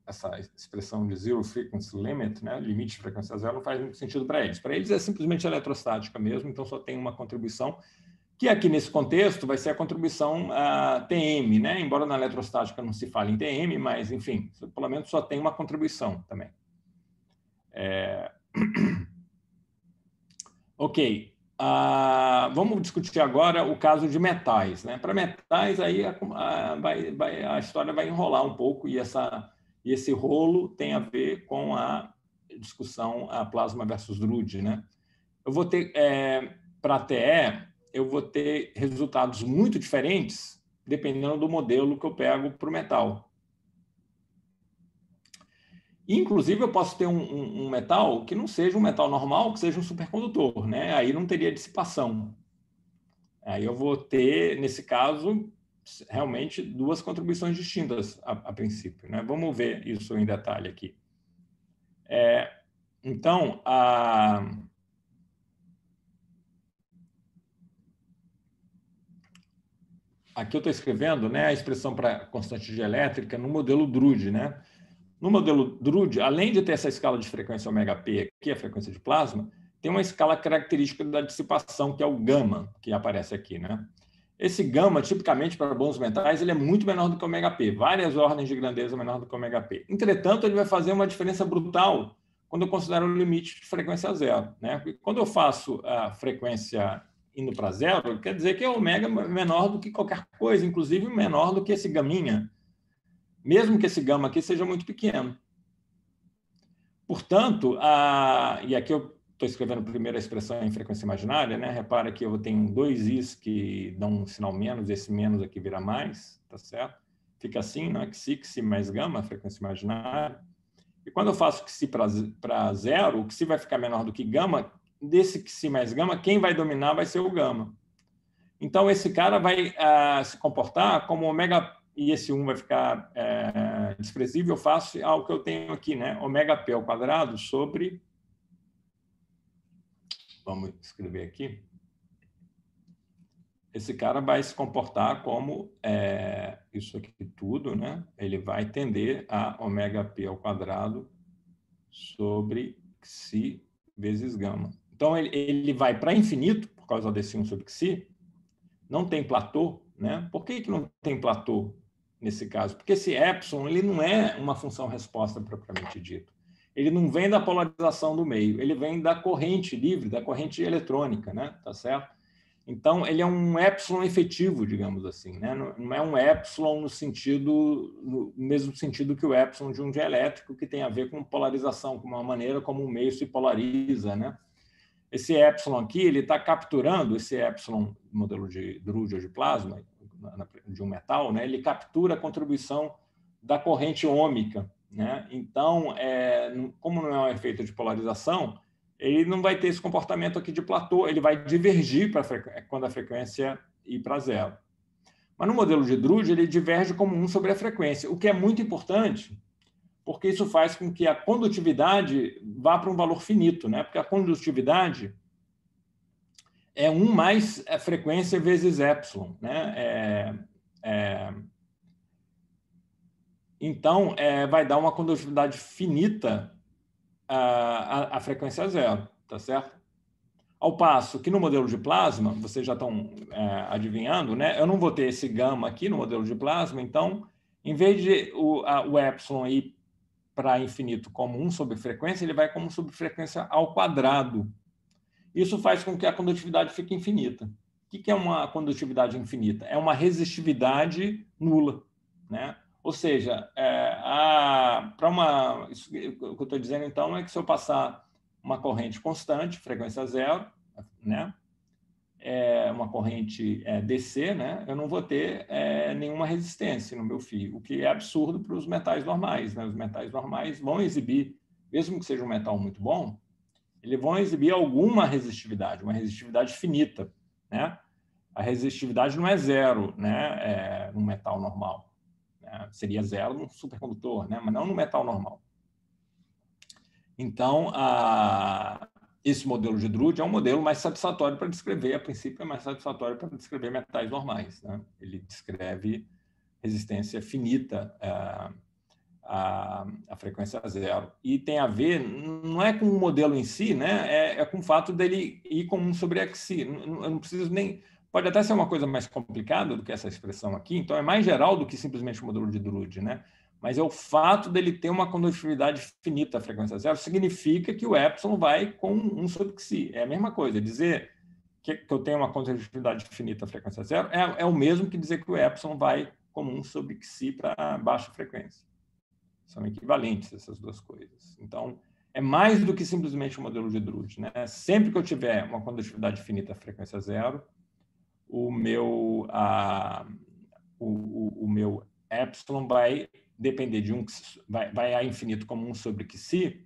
Essa expressão de zero frequency limit, né? Limite de frequência zero, não faz muito sentido para eles. Para eles é simplesmente eletrostática mesmo, então só tem uma contribuição, que aqui nesse contexto vai ser a contribuição TM, né? Embora na eletrostática não se fale em TM, mas, enfim, pelo menos só tem uma contribuição também. Ok. Vamos discutir agora o caso de metais, né? Para metais, aí a história vai enrolar um pouco e esse rolo tem a ver com a discussão plasma versus Drude, né? Eu vou ter, para TE, eu vou ter resultados muito diferentes dependendo do modelo que eu pego para o metal. Inclusive, eu posso ter um metal que não seja um metal normal, que seja um supercondutor, né? Aí não teria dissipação. Aí eu vou ter, nesse caso, realmente duas contribuições distintas a princípio, né? Vamos ver isso em detalhe aqui. Então, aqui eu estou escrevendo, né, a expressão para constante dielétrica no modelo Drude, né? No modelo Drude, além de ter essa escala de frequência ω-p, que é a frequência de plasma, tem uma escala característica da dissipação, que é o gama, que aparece aqui, né? Esse gama, tipicamente para bons metais, ele é muito menor do que o ω-p, várias ordens de grandeza menor do que o ω-p. Entretanto, ele vai fazer uma diferença brutal quando eu considero o limite de frequência zero, né? Quando eu faço a frequência indo para zero, quer dizer que o ω é menor do que qualquer coisa, inclusive menor do que esse gaminha, mesmo que esse gama aqui seja muito pequeno. Portanto, e aqui eu estou escrevendo primeiro a expressão em frequência imaginária, né? Repara que eu tenho dois i's que dão um sinal menos, esse menos aqui vira mais, tá certo? Fica assim, né? Xi mais gama, frequência imaginária. E quando eu faço Xi para zero, o Xi vai ficar menor do que gama. Desse Xi mais gama, quem vai dominar vai ser o gama. Então, esse cara vai se comportar como ω, e esse 1 vai ficar desprezível face ao que eu tenho aqui, né? ω-p ao quadrado sobre... Vamos escrever aqui. Esse cara vai se comportar como isso aqui tudo, né? Ele vai tender a ω-p ao quadrado sobre Xi vezes gama. Então, ele vai para infinito, por causa desse 1 sobre Xi. Não tem platô, né? Por que não tem platô nesse caso? Porque esse epsilon ele não é uma função resposta propriamente dito. Ele não vem da polarização do meio, ele vem da corrente livre, da corrente eletrônica, né? Tá certo? Então, ele é um epsilon efetivo, digamos assim, né? Não é um epsilon no mesmo sentido que o epsilon de um dielétrico, que tem a ver com polarização, com uma maneira como o meio se polariza, né? Esse epsilon aqui, ele está capturando, esse epsilon, modelo de Drude ou de plasma, de um metal, né? Ele captura a contribuição da corrente ômica, né? Então, como não é um efeito de polarização, ele não vai ter esse comportamento aqui de platô, ele vai divergir quando a frequência ir para zero. Mas no modelo de Drude, ele diverge como 1 sobre a frequência, o que é muito importante, porque isso faz com que a condutividade vá para um valor finito, né? Porque a condutividade é 1 mais a frequência vezes epsilon, né? Então, vai dar uma condutividade finita a frequência zero, tá certo? Ao passo que no modelo de plasma, vocês já estão adivinhando, né? Eu não vou ter esse gama aqui no modelo de plasma, então, em vez de o epsilon ir para infinito como 1 sobre frequência, ele vai como sobre frequência ao quadrado. Isso faz com que a condutividade fique infinita. O que é uma condutividade infinita? É uma resistividade nula, né? Ou seja, o que eu estou dizendo, então, é que se eu passar uma corrente constante, frequência zero, né? Uma corrente DC, né? Eu não vou ter nenhuma resistência no meu fio, o que é absurdo para os metais normais, né? Os metais normais vão exibir, mesmo que seja um metal muito bom, eles vão exibir alguma resistividade, uma resistividade finita, né? A resistividade não é zero, né? No metal normal. Né? Seria zero num supercondutor, né? Mas não no metal normal. Então, esse modelo de Drude é um modelo mais satisfatório para descrever, a princípio é mais satisfatório para descrever metais normais. Né? Ele descreve resistência finita a frequência zero. E tem a ver, não é com o modelo em si, né? É com o fato dele ir com 1 sobre xi. Eu não preciso nem... Pode até ser uma coisa mais complicada do que essa expressão aqui, então é mais geral do que simplesmente o modelo de Drude, né? Mas é o fato dele ter uma condutividade finita à frequência zero, significa que o epsilon vai com 1 sobre xi. É a mesma coisa, dizer que eu tenho uma condutividade finita à frequência zero é o mesmo que dizer que o epsilon vai com 1 sobre xi para baixa frequência. São equivalentes essas duas coisas. Então, é mais do que simplesmente o modelo de Drude, né? Sempre que eu tiver uma condutividade finita à frequência zero, o meu epsilon vai depender de vai a infinito como 1 sobre xi.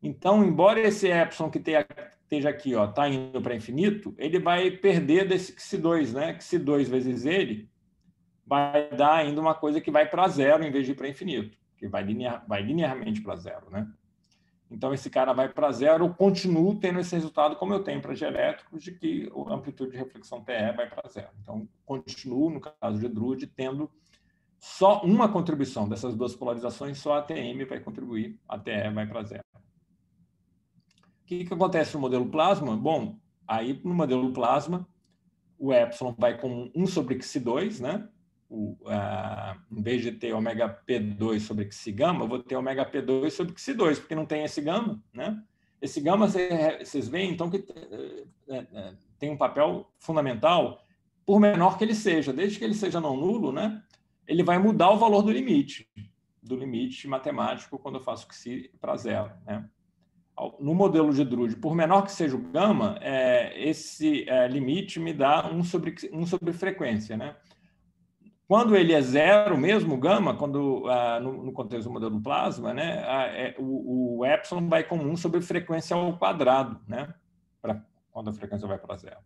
Então, embora esse epsilon que esteja aqui está indo para infinito, ele vai perder desse xi2, né? xi2 vezes ele vai dar ainda uma coisa que vai para zero em vez de ir para infinito, que vai linearmente para zero, né? Então, esse cara vai para zero, eu continuo tendo esse resultado, como eu tenho para dielétricos, de que a amplitude de reflexão TE vai para zero. Então, continuo, no caso de Drude, tendo só uma contribuição dessas duas polarizações, só a TM vai contribuir, a TE vai para zero. O que acontece no modelo plasma? Bom, aí no modelo plasma, o epsilon vai com 1 sobre xi2, né? Em vez de ter ômega P2 sobre xi gama, eu vou ter ômega P2 sobre xi2, porque não tem esse gama, né? Esse gama, vocês veem, então, que tem um papel fundamental, por menor que ele seja, desde que ele seja não nulo, né? Ele vai mudar o valor do limite matemático quando eu faço xi para zero, né? No modelo de Drude, por menor que seja o gama, esse limite me dá 1 sobre frequência, né? Quando ele é zero mesmo, o gama, no contexto do modelo plasma, né, o epsilon vai com 1 sobre frequência ao quadrado, né, quando a frequência vai para zero.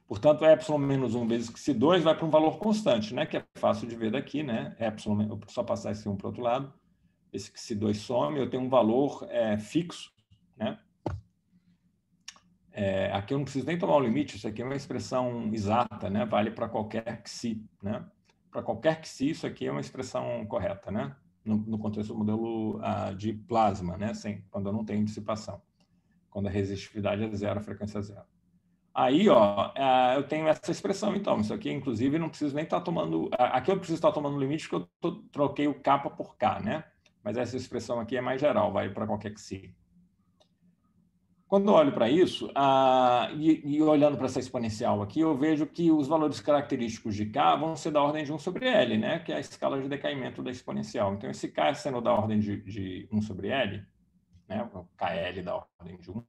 Portanto, epsilon menos 1 vezes xi2 vai para um valor constante, né, que é fácil de ver daqui, né? Epsilon, eu só passar esse 1 para o outro lado, esse xi2 some, eu tenho um valor fixo, né? Aqui eu não preciso nem tomar o limite, isso aqui é uma expressão exata, né? Vale para qualquer xi, né? Para qualquer xi, isso aqui é uma expressão correta, né? No contexto do modelo de plasma, né? Quando eu não tenho dissipação, quando a resistividade é zero, a frequência é zero. Aí, eu tenho essa expressão, então. Isso aqui, inclusive, não preciso nem estar tomando... Aqui eu preciso estar tomando limite porque eu troquei o kappa por k, né? Mas essa expressão aqui é mais geral, vale para qualquer xi. Quando eu olho para isso, e olhando para essa exponencial aqui, eu vejo que os valores característicos de K vão ser da ordem de 1 sobre L, né? Que é a escala de decaimento da exponencial. Então, esse K sendo da ordem de 1 sobre L, né? O KL da ordem de 1,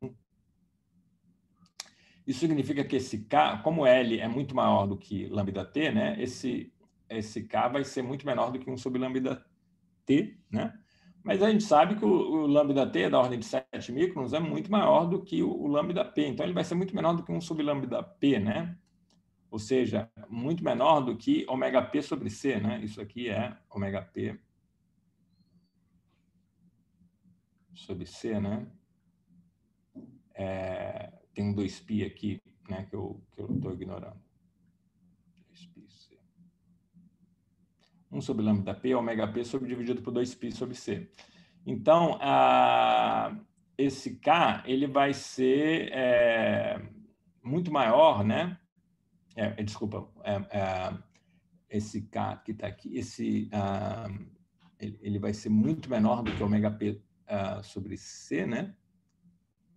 isso significa que esse K, como L é muito maior do que lambda-T, né? Esse K vai ser muito menor do que 1 sobre lambda-T, né? Mas a gente sabe que o lambda-T, da ordem de 7 microns, é muito maior do que o lambda-P. Então, ele vai ser muito menor do que 1 sobre lambda-P, né? Ou seja, muito menor do que ômega-P sobre C, né? Isso aqui é ômega-P sobre C, né? Tem um 2π aqui, né? Que eu estou ignorando. 2π C. 1 sobre lambda-P, ômega-P dividido por 2π sobre C. Então, esse K ele vai ser muito maior, né? Desculpa, esse K que está aqui, ele vai ser muito menor do que ômega-P sobre C, né?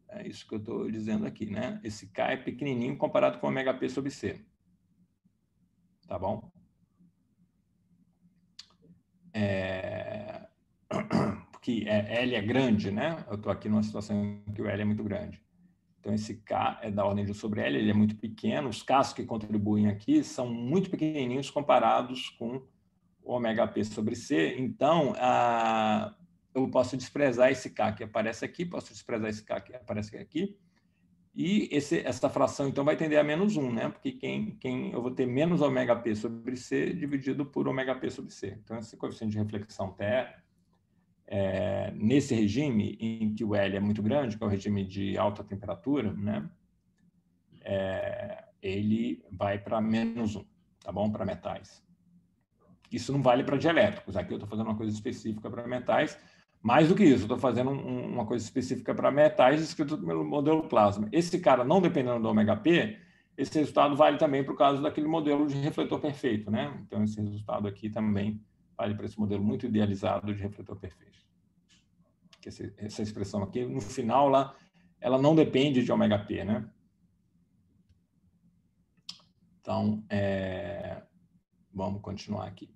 É isso que eu estou dizendo aqui, né? Esse K é pequenininho comparado com ômega-P sobre C. Tá bom? Porque L é grande, né? Eu estou aqui numa situação em que o L é muito grande. Então, esse K é da ordem de 1 sobre L, ele é muito pequeno. Os Ks que contribuem aqui são muito pequenininhos comparados com o ômega-P sobre C. Então, eu posso desprezar esse K que aparece aqui, posso desprezar esse K que aparece aqui, E essa fração, então, vai tender a -1, né? Porque eu vou ter menos ômega-p sobre C dividido por ômega-p sobre C. Então, esse coeficiente de reflexão TE, nesse regime em que o L é muito grande, que é o regime de alta temperatura, né? Ele vai para -1, tá bom? Para metais. Isso não vale para dielétricos. Aqui eu estou fazendo uma coisa específica para metais. Mais do que isso, eu estou fazendo uma coisa específica para metais descrito pelo modelo plasma. Esse cara, não dependendo do ômega-p, esse resultado vale também para o caso daquele modelo de refletor perfeito, né? Então, esse resultado aqui também vale para esse modelo muito idealizado de refletor perfeito. Essa expressão aqui, no final, ela não depende de ômega-p, né? Então, vamos continuar aqui.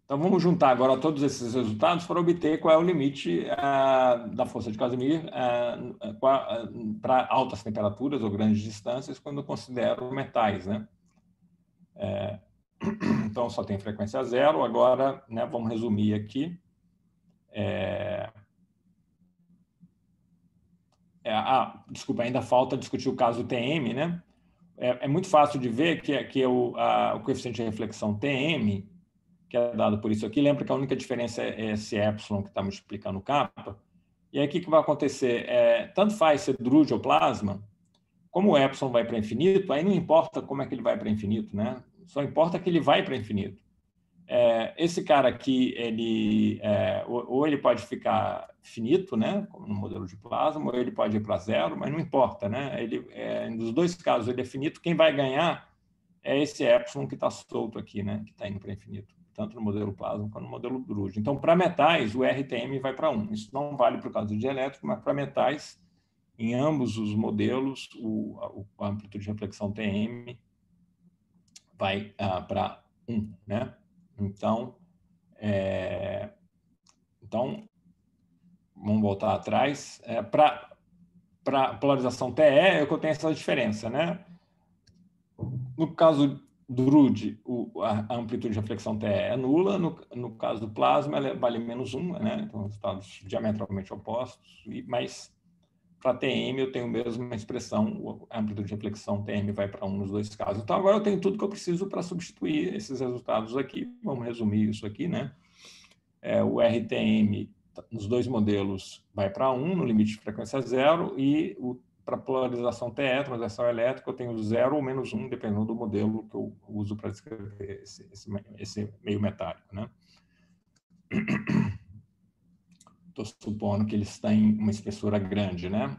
Então, vamos juntar agora todos esses resultados para obter qual é o limite da força de Casimir para altas temperaturas ou grandes distâncias quando eu considero metais, né? Então, só tem frequência zero. Agora, né, vamos resumir aqui. Desculpa, ainda falta discutir o caso TM, né? É muito fácil de ver que o coeficiente de reflexão TM, que é dado por isso aqui, lembra que a única diferença é esse epsilon que está multiplicando o kappa. E aí, o que vai acontecer? Tanto faz ser drude ou plasma, como o epsilon vai para infinito, aí não importa como é que ele vai para infinito, né? Só importa que ele vai para infinito. Esse cara aqui, ou ele pode ficar finito, né, como no modelo de plasma, ou ele pode ir para zero, mas não importa, né? Nos dois casos ele é finito, quem vai ganhar é esse epsilon que está solto aqui, né, que está indo para infinito, tanto no modelo plasma quanto no modelo drude. Então, para metais, o RTM vai para 1. Isso não vale para o caso de elétrico, mas para metais, em ambos os modelos, a amplitude de reflexão TM vai para 1, né? Então, vamos voltar atrás. Para polarização TE, eu tenho essa diferença, né? No caso do drude, a amplitude de reflexão TE é nula. No caso do plasma, ela vale -1, né? Então, resultados diametralmente opostos. Mas, para TM, eu tenho a mesma expressão, a amplitude de reflexão TM vai para 1 nos dois casos. Então, agora eu tenho tudo que eu preciso para substituir esses resultados aqui. Vamos resumir isso aqui, né? O RTM, nos dois modelos, vai para 1, no limite de frequência zero, e para polarização TE, transação elétrica, eu tenho 0 ou -1, dependendo do modelo que eu uso para descrever esse meio metálico, né? Estou supondo que eles têm uma espessura grande, né?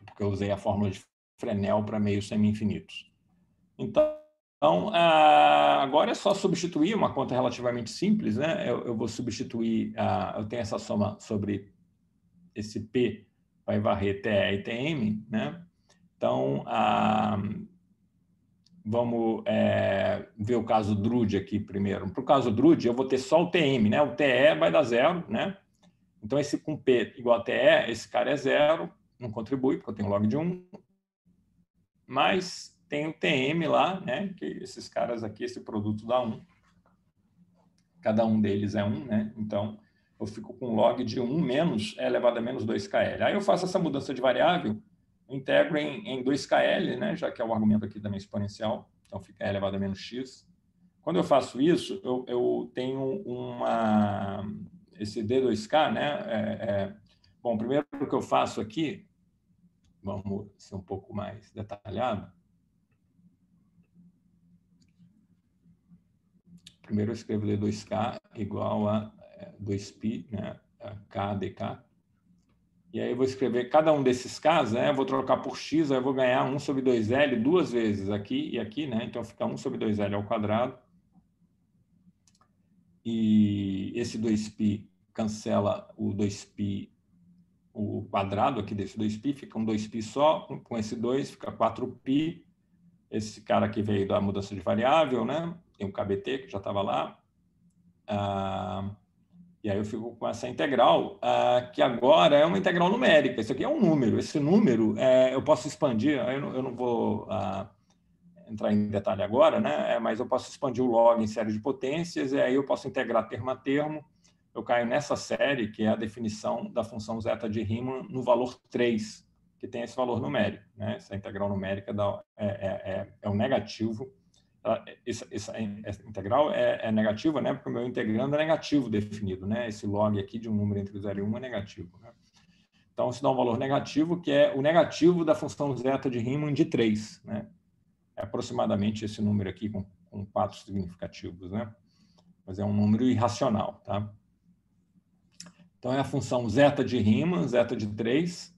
Porque eu usei a fórmula de Fresnel para meios semi-infinitos. Então, agora é só substituir uma conta relativamente simples, né? Eu vou substituir, eu tenho essa soma sobre esse P, vai varrer TE e TM, né? Então, vamos ver o caso drude aqui primeiro. Para o caso drude, eu vou ter só o TM, né? O TE vai dar 0, né? Então, esse com P igual a TE, esse cara é 0, não contribui, porque eu tenho log de 1, mas tem o TM lá, né? Que esses caras aqui, esse produto dá 1. Cada um deles é 1, né? Então, eu fico com log de 1 menos E elevado a menos 2KL. Aí eu faço essa mudança de variável, integro em 2KL, né? Já que é o argumento aqui da minha exponencial. Então, fica E elevado a menos X. Quando eu faço isso, eu tenho esse D2K, né? Bom, primeiro o que eu faço aqui, vamos ser um pouco mais detalhado. Primeiro eu escrevo D2K igual a 2π, né? K dk. E aí eu vou escrever cada um desses Ks, né? Eu vou trocar por X, aí eu vou ganhar 1 sobre 2L duas vezes, aqui e aqui, né? Então fica 1 sobre 2L ao quadrado. E esse 2π cancela o 2π, o quadrado aqui desse 2π, fica um 2π só, com esse 2 fica 4π. Esse cara aqui veio da mudança de variável, né? Tem um KBT que já estava lá. E aí eu fico com essa integral, que agora é uma integral numérica. Isso aqui é um número. Esse número eu posso expandir, eu não vou entrar em detalhe agora, né? Mas eu posso expandir o log em série de potências, e aí eu posso integrar termo a termo. Eu caio nessa série, que é a definição da função zeta de Riemann no valor 3, que tem esse valor numérico, né? Essa integral numérica é um negativo. Essa integral é negativa, né? Porque o meu integrando é negativo definido, né? Esse log aqui de um número entre 0 e 1 é negativo, né? Então, isso dá um valor negativo, que é o negativo da função zeta de Riemann de 3, né? É aproximadamente esse número aqui com 4 significativos, né? Mas é um número irracional, tá? Então, é a função zeta de Riemann, zeta de 3.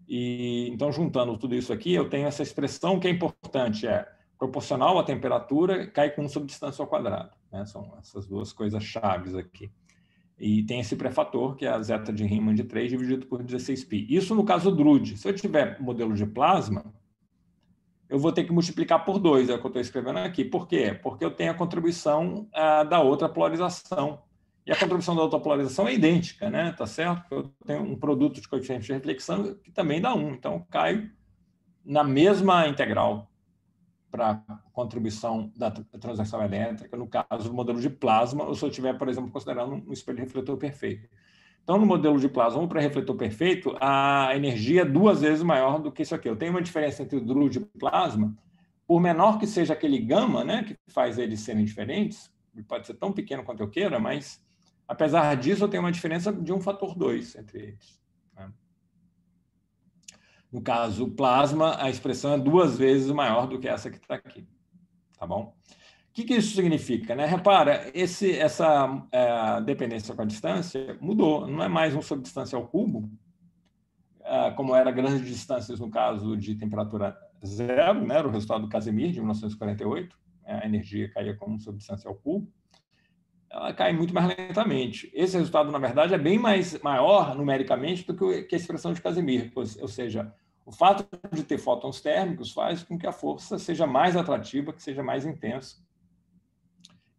E, então, juntando tudo isso aqui, eu tenho essa expressão que é importante, é proporcional à temperatura, cai com 1 sobre distância ao quadrado, né? São essas duas coisas chaves aqui. E tem esse prefator, que é a zeta de Riemann de 3 dividido por 16π. Isso no caso drude. Se eu tiver modelo de plasma, eu vou ter que multiplicar por 2, é o que eu estou escrevendo aqui. Por quê? Porque eu tenho a contribuição da outra polarização. E a contribuição da outra polarização é idêntica, né? Tá certo? Eu tenho um produto de coeficiente de reflexão que também dá 1. Então, eu caio na mesma integral para contribuição da transação elétrica, no caso do modelo de plasma, ou se eu estiver, por exemplo, considerando um espelho refletor perfeito. Então, no modelo de plasma ou para refletor perfeito, a energia é 2 vezes maior do que isso aqui. Eu tenho uma diferença entre o drude e o plasma, por menor que seja aquele gama, né, que faz eles serem diferentes, pode ser tão pequeno quanto eu queira, mas, apesar disso, eu tenho uma diferença de um fator 2 entre eles, né? No caso, o plasma, a expressão é 2 vezes maior do que essa que está aqui. Tá bom? O que isso significa, né? Repara, essa dependência com a distância mudou. Não é mais 1 sobre distância ao cubo, como era grandes distâncias no caso de temperatura zero, né? Era o resultado do Casimir, de 1948. A energia caía como 1 sobre distância ao cubo. Ela cai muito mais lentamente. Esse resultado, na verdade, é bem maior numericamente do que a expressão de Casimir. Ou seja, o fato de ter fótons térmicos faz com que a força seja mais atrativa, que seja mais intensa.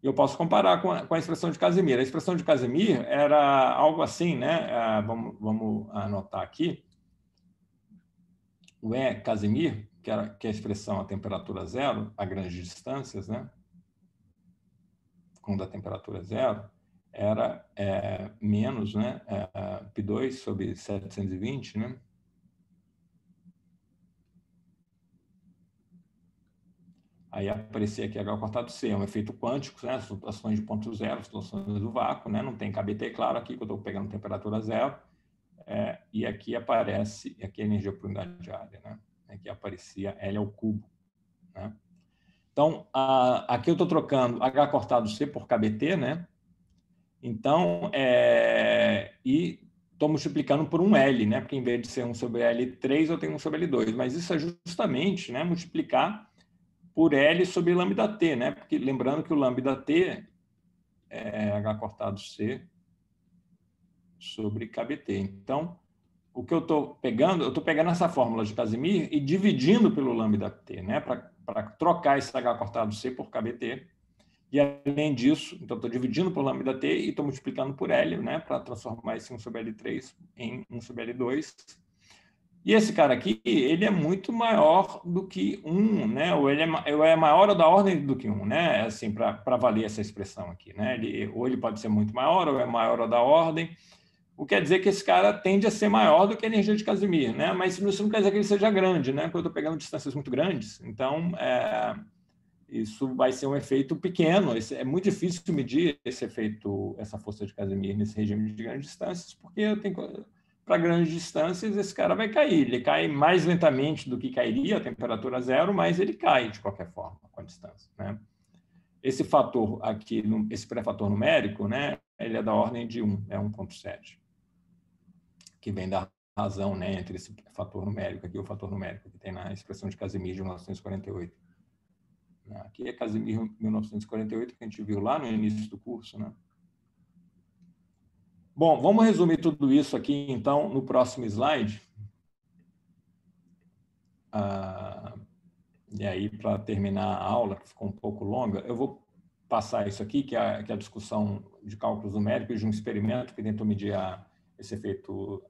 E eu posso comparar com a expressão de Casimir. A expressão de Casimir era algo assim, né? Vamos anotar aqui. O E Casimir, que é a expressão a temperatura zero, a grandes distâncias, né? Quando a temperatura zero, era menos, né? π2 sobre 720, né? Aí aparecia aqui H cortado C, é um efeito quântico, né? Flutuações de ponto zero, flutuações do vácuo, né? Não tem KBT, claro, aqui que eu estou pegando temperatura zero. E aqui aparece, aqui a energia por unidade de área, né? Aqui aparecia L ao cubo, né? Então, aqui eu estou trocando H cortado C por KBT, né? Então, e estou multiplicando por um L, né? Porque em vez de ser 1 sobre L3, eu tenho 1 sobre L2. Mas isso é justamente, né, multiplicar por L sobre lambda T, né? Porque lembrando que o lambda T é H cortado C sobre KBT. Então, o que eu estou pegando essa fórmula de Casimir e dividindo pelo lambda T, né? Para trocar esse H cortado C por KBT. E, além disso, então, estou dividindo por lambda T e estou multiplicando por L, né? Para transformar esse 1 sobre L3 em 1 sobre L2. E esse cara aqui, ele é muito maior do que 1, né? Ou ele é maior ou da ordem do que 1, né? Assim, para valer essa expressão aqui, né? Ou ele pode ser muito maior, ou é maior ou da ordem. O que quer dizer que esse cara tende a ser maior do que a energia de Casimir, né? Mas isso não quer dizer que ele seja grande, né? Porque eu estou pegando distâncias muito grandes. Então, isso vai ser um efeito pequeno. É muito difícil medir esse efeito, essa força de Casimir nesse regime de grandes distâncias, porque eu tenho para grandes distâncias, esse cara vai cair. Ele cai mais lentamente do que cairia a temperatura zero, mas ele cai de qualquer forma com a distância, né? Esse fator aqui, esse pré-fator numérico, né, ele é da ordem de 1, é 1,7, que vem da razão, né, entre esse fator numérico aqui, o fator numérico que tem na expressão de Casimir de 1948. Aqui é Casimir 1948, que a gente viu lá no início do curso, né? Bom, vamos resumir tudo isso aqui, então, no próximo slide. E aí, para terminar a aula, que ficou um pouco longa, eu vou passar isso aqui, que é a discussão de cálculos numéricos de um experimento que tentou medir esse efeito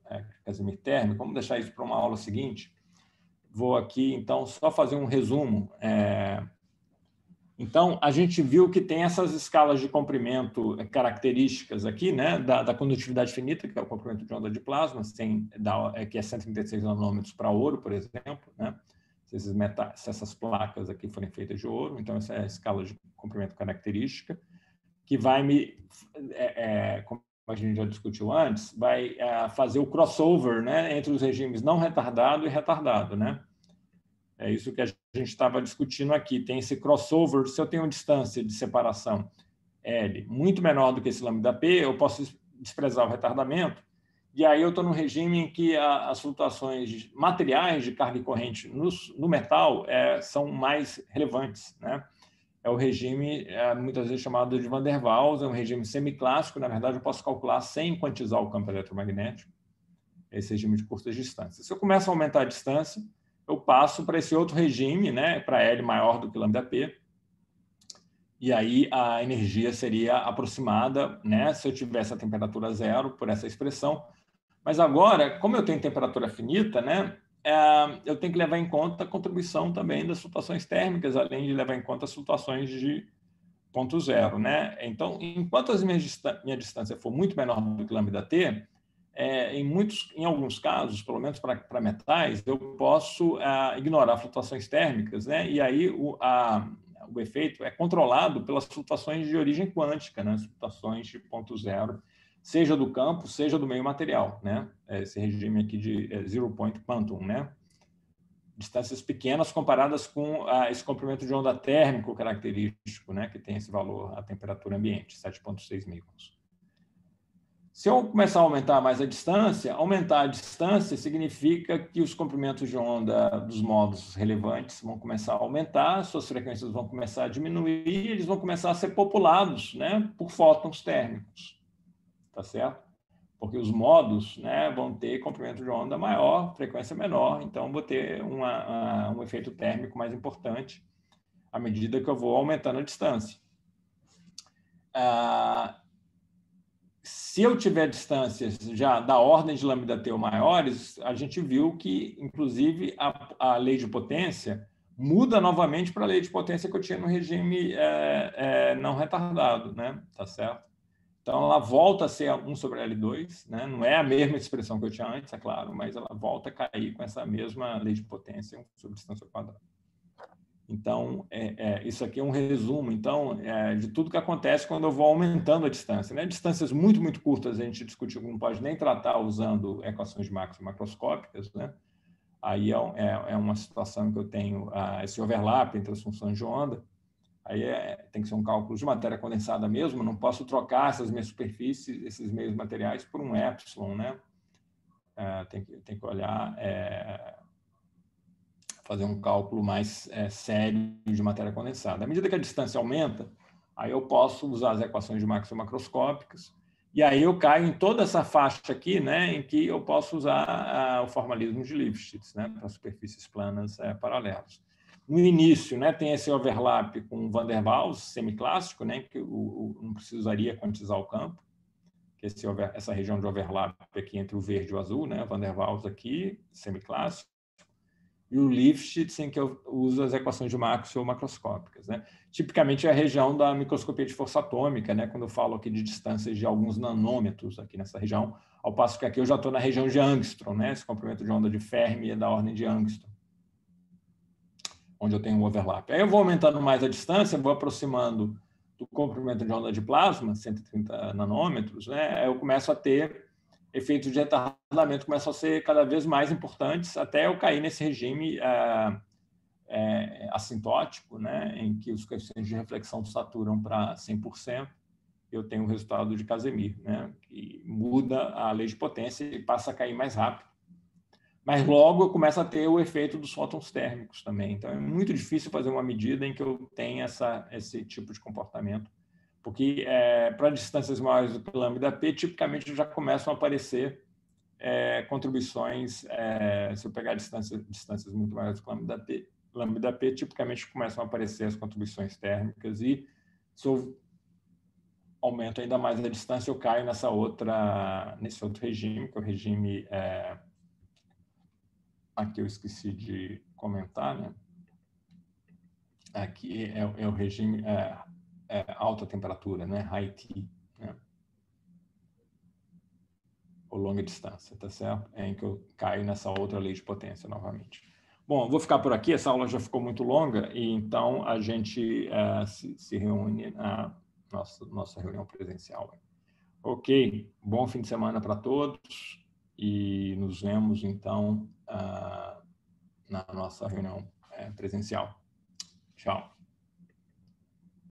Casimir térmico. Vamos deixar isso para uma aula seguinte. Vou aqui, então, só fazer um resumo Então, a gente viu que tem essas escalas de comprimento características aqui, né, da condutividade finita, que é o comprimento de onda de plasma, que é 136 nanômetros para ouro, por exemplo, né? Se essas placas aqui forem feitas de ouro, então essa é a escala de comprimento característica, que vai como a gente já discutiu antes, vai fazer o crossover, né, entre os regimes não retardado e retardado, né? É isso que a gente estava discutindo aqui. Tem esse crossover. Se eu tenho uma distância de separação L muito menor do que esse lambda P, eu posso desprezar o retardamento. E aí eu estou num regime em que as flutuações materiais de carga e corrente no metal são mais relevantes, né? É o regime, muitas vezes chamado de Van der Waals, é um regime semiclássico. Na verdade, eu posso calcular sem quantizar o campo eletromagnético, esse regime de curtas distâncias. Se eu começo a aumentar a distância, eu passo para esse outro regime, né, para L maior do que lambda P, e aí a energia seria aproximada, né, se eu tivesse a temperatura zero, por essa expressão. Mas agora, como eu tenho temperatura finita, né, eu tenho que levar em conta a contribuição também das flutuações térmicas, além de levar em conta as flutuações de ponto zero, né? Então, enquanto minha distância for muito menor do que lambda T, em alguns casos, pelo menos para metais, eu posso ignorar flutuações térmicas, né? E aí o efeito é controlado pelas flutuações de origem quântica, né? As flutuações de ponto zero, seja do campo, seja do meio material, né? Esse regime aqui de zero point quantum, né? Distâncias pequenas comparadas com esse comprimento de onda térmico característico, né? Que tem esse valor à temperatura ambiente, 7,6 microns. Se eu começar a aumentar mais a distância, aumentar a distância significa que os comprimentos de onda dos modos relevantes vão começar a aumentar, suas frequências vão começar a diminuir, e eles vão começar a ser populados, né, por fótons térmicos, tá certo? Porque os modos, né, vão ter comprimento de onda maior, frequência menor, então vou ter um efeito térmico mais importante à medida que eu vou aumentando a distância. Se eu tiver distâncias já da ordem de lambda T ou maiores, a gente viu que, inclusive, a lei de potência muda novamente para a lei de potência que eu tinha no regime não retardado, né? Tá certo? Então, ela volta a ser 1 sobre L2, né? Não é a mesma expressão que eu tinha antes, é claro, mas ela volta a cair com essa mesma lei de potência, 1 sobre distância ao quadrado. Então, isso aqui é um resumo, então, de tudo que acontece quando eu vou aumentando a distância, né? Distâncias muito, muito curtas, a gente discutiu que não pode nem tratar usando equações de Maxwell macroscópicas, né? Aí é uma situação que eu tenho esse overlap entre as funções de onda, aí tem que ser um cálculo de matéria condensada mesmo, não posso trocar essas minhas superfícies, esses meios materiais, por um epsilon, né? Tem que olhar... fazer um cálculo mais sério de matéria condensada. À medida que a distância aumenta, aí eu posso usar as equações de Maxwell macroscópicas, e aí eu caio em toda essa faixa aqui, né, em que eu posso usar o formalismo de Lifshitz, né, para superfícies planas paralelas. No início, né, tem esse overlap com Van der Waals semiclássico, né, que não precisaria quantizar o campo, que essa região de overlap aqui entre o verde e o azul, né, Van der Waals aqui, semiclássico, e o Lifshitz, em que eu uso as equações de Maxwell macroscópicas, né? Tipicamente é a região da microscopia de força atômica, né? Quando eu falo aqui de distâncias de alguns nanômetros aqui nessa região, ao passo que aqui eu já estou na região de Angstrom, né? Esse comprimento de onda de Fermi é da ordem de Angstrom, onde eu tenho um overlap. Aí eu vou aumentando mais a distância, vou aproximando do comprimento de onda de plasma, 130 nanômetros, né? Eu começo a ter efeitos de retardamento, começam a ser cada vez mais importantes, até eu cair nesse regime assintótico, né? Em que os coeficientes de reflexão saturam para 100%, eu tenho o resultado de Casimir, né? Que muda a lei de potência e passa a cair mais rápido. Mas logo eu começo a ter o efeito dos fótons térmicos também. Então, é muito difícil fazer uma medida em que eu tenha esse tipo de comportamento, porque para distâncias maiores do que lambda P, tipicamente já começam a aparecer contribuições, se eu pegar distâncias muito maiores do que lambda P, tipicamente começam a aparecer as contribuições térmicas, e se eu aumento ainda mais a distância, eu caio nesse outro regime, que é o regime... aqui eu esqueci de comentar, né? aqui é o regime alta temperatura, né? High T, né? Ou longa distância, tá certo? É em que eu caio nessa outra lei de potência novamente. Bom, vou ficar por aqui, essa aula já ficou muito longa, e então a gente se reúne na nossa reunião presencial. Ok, bom fim de semana para todos e nos vemos, então, na nossa reunião presencial. Tchau.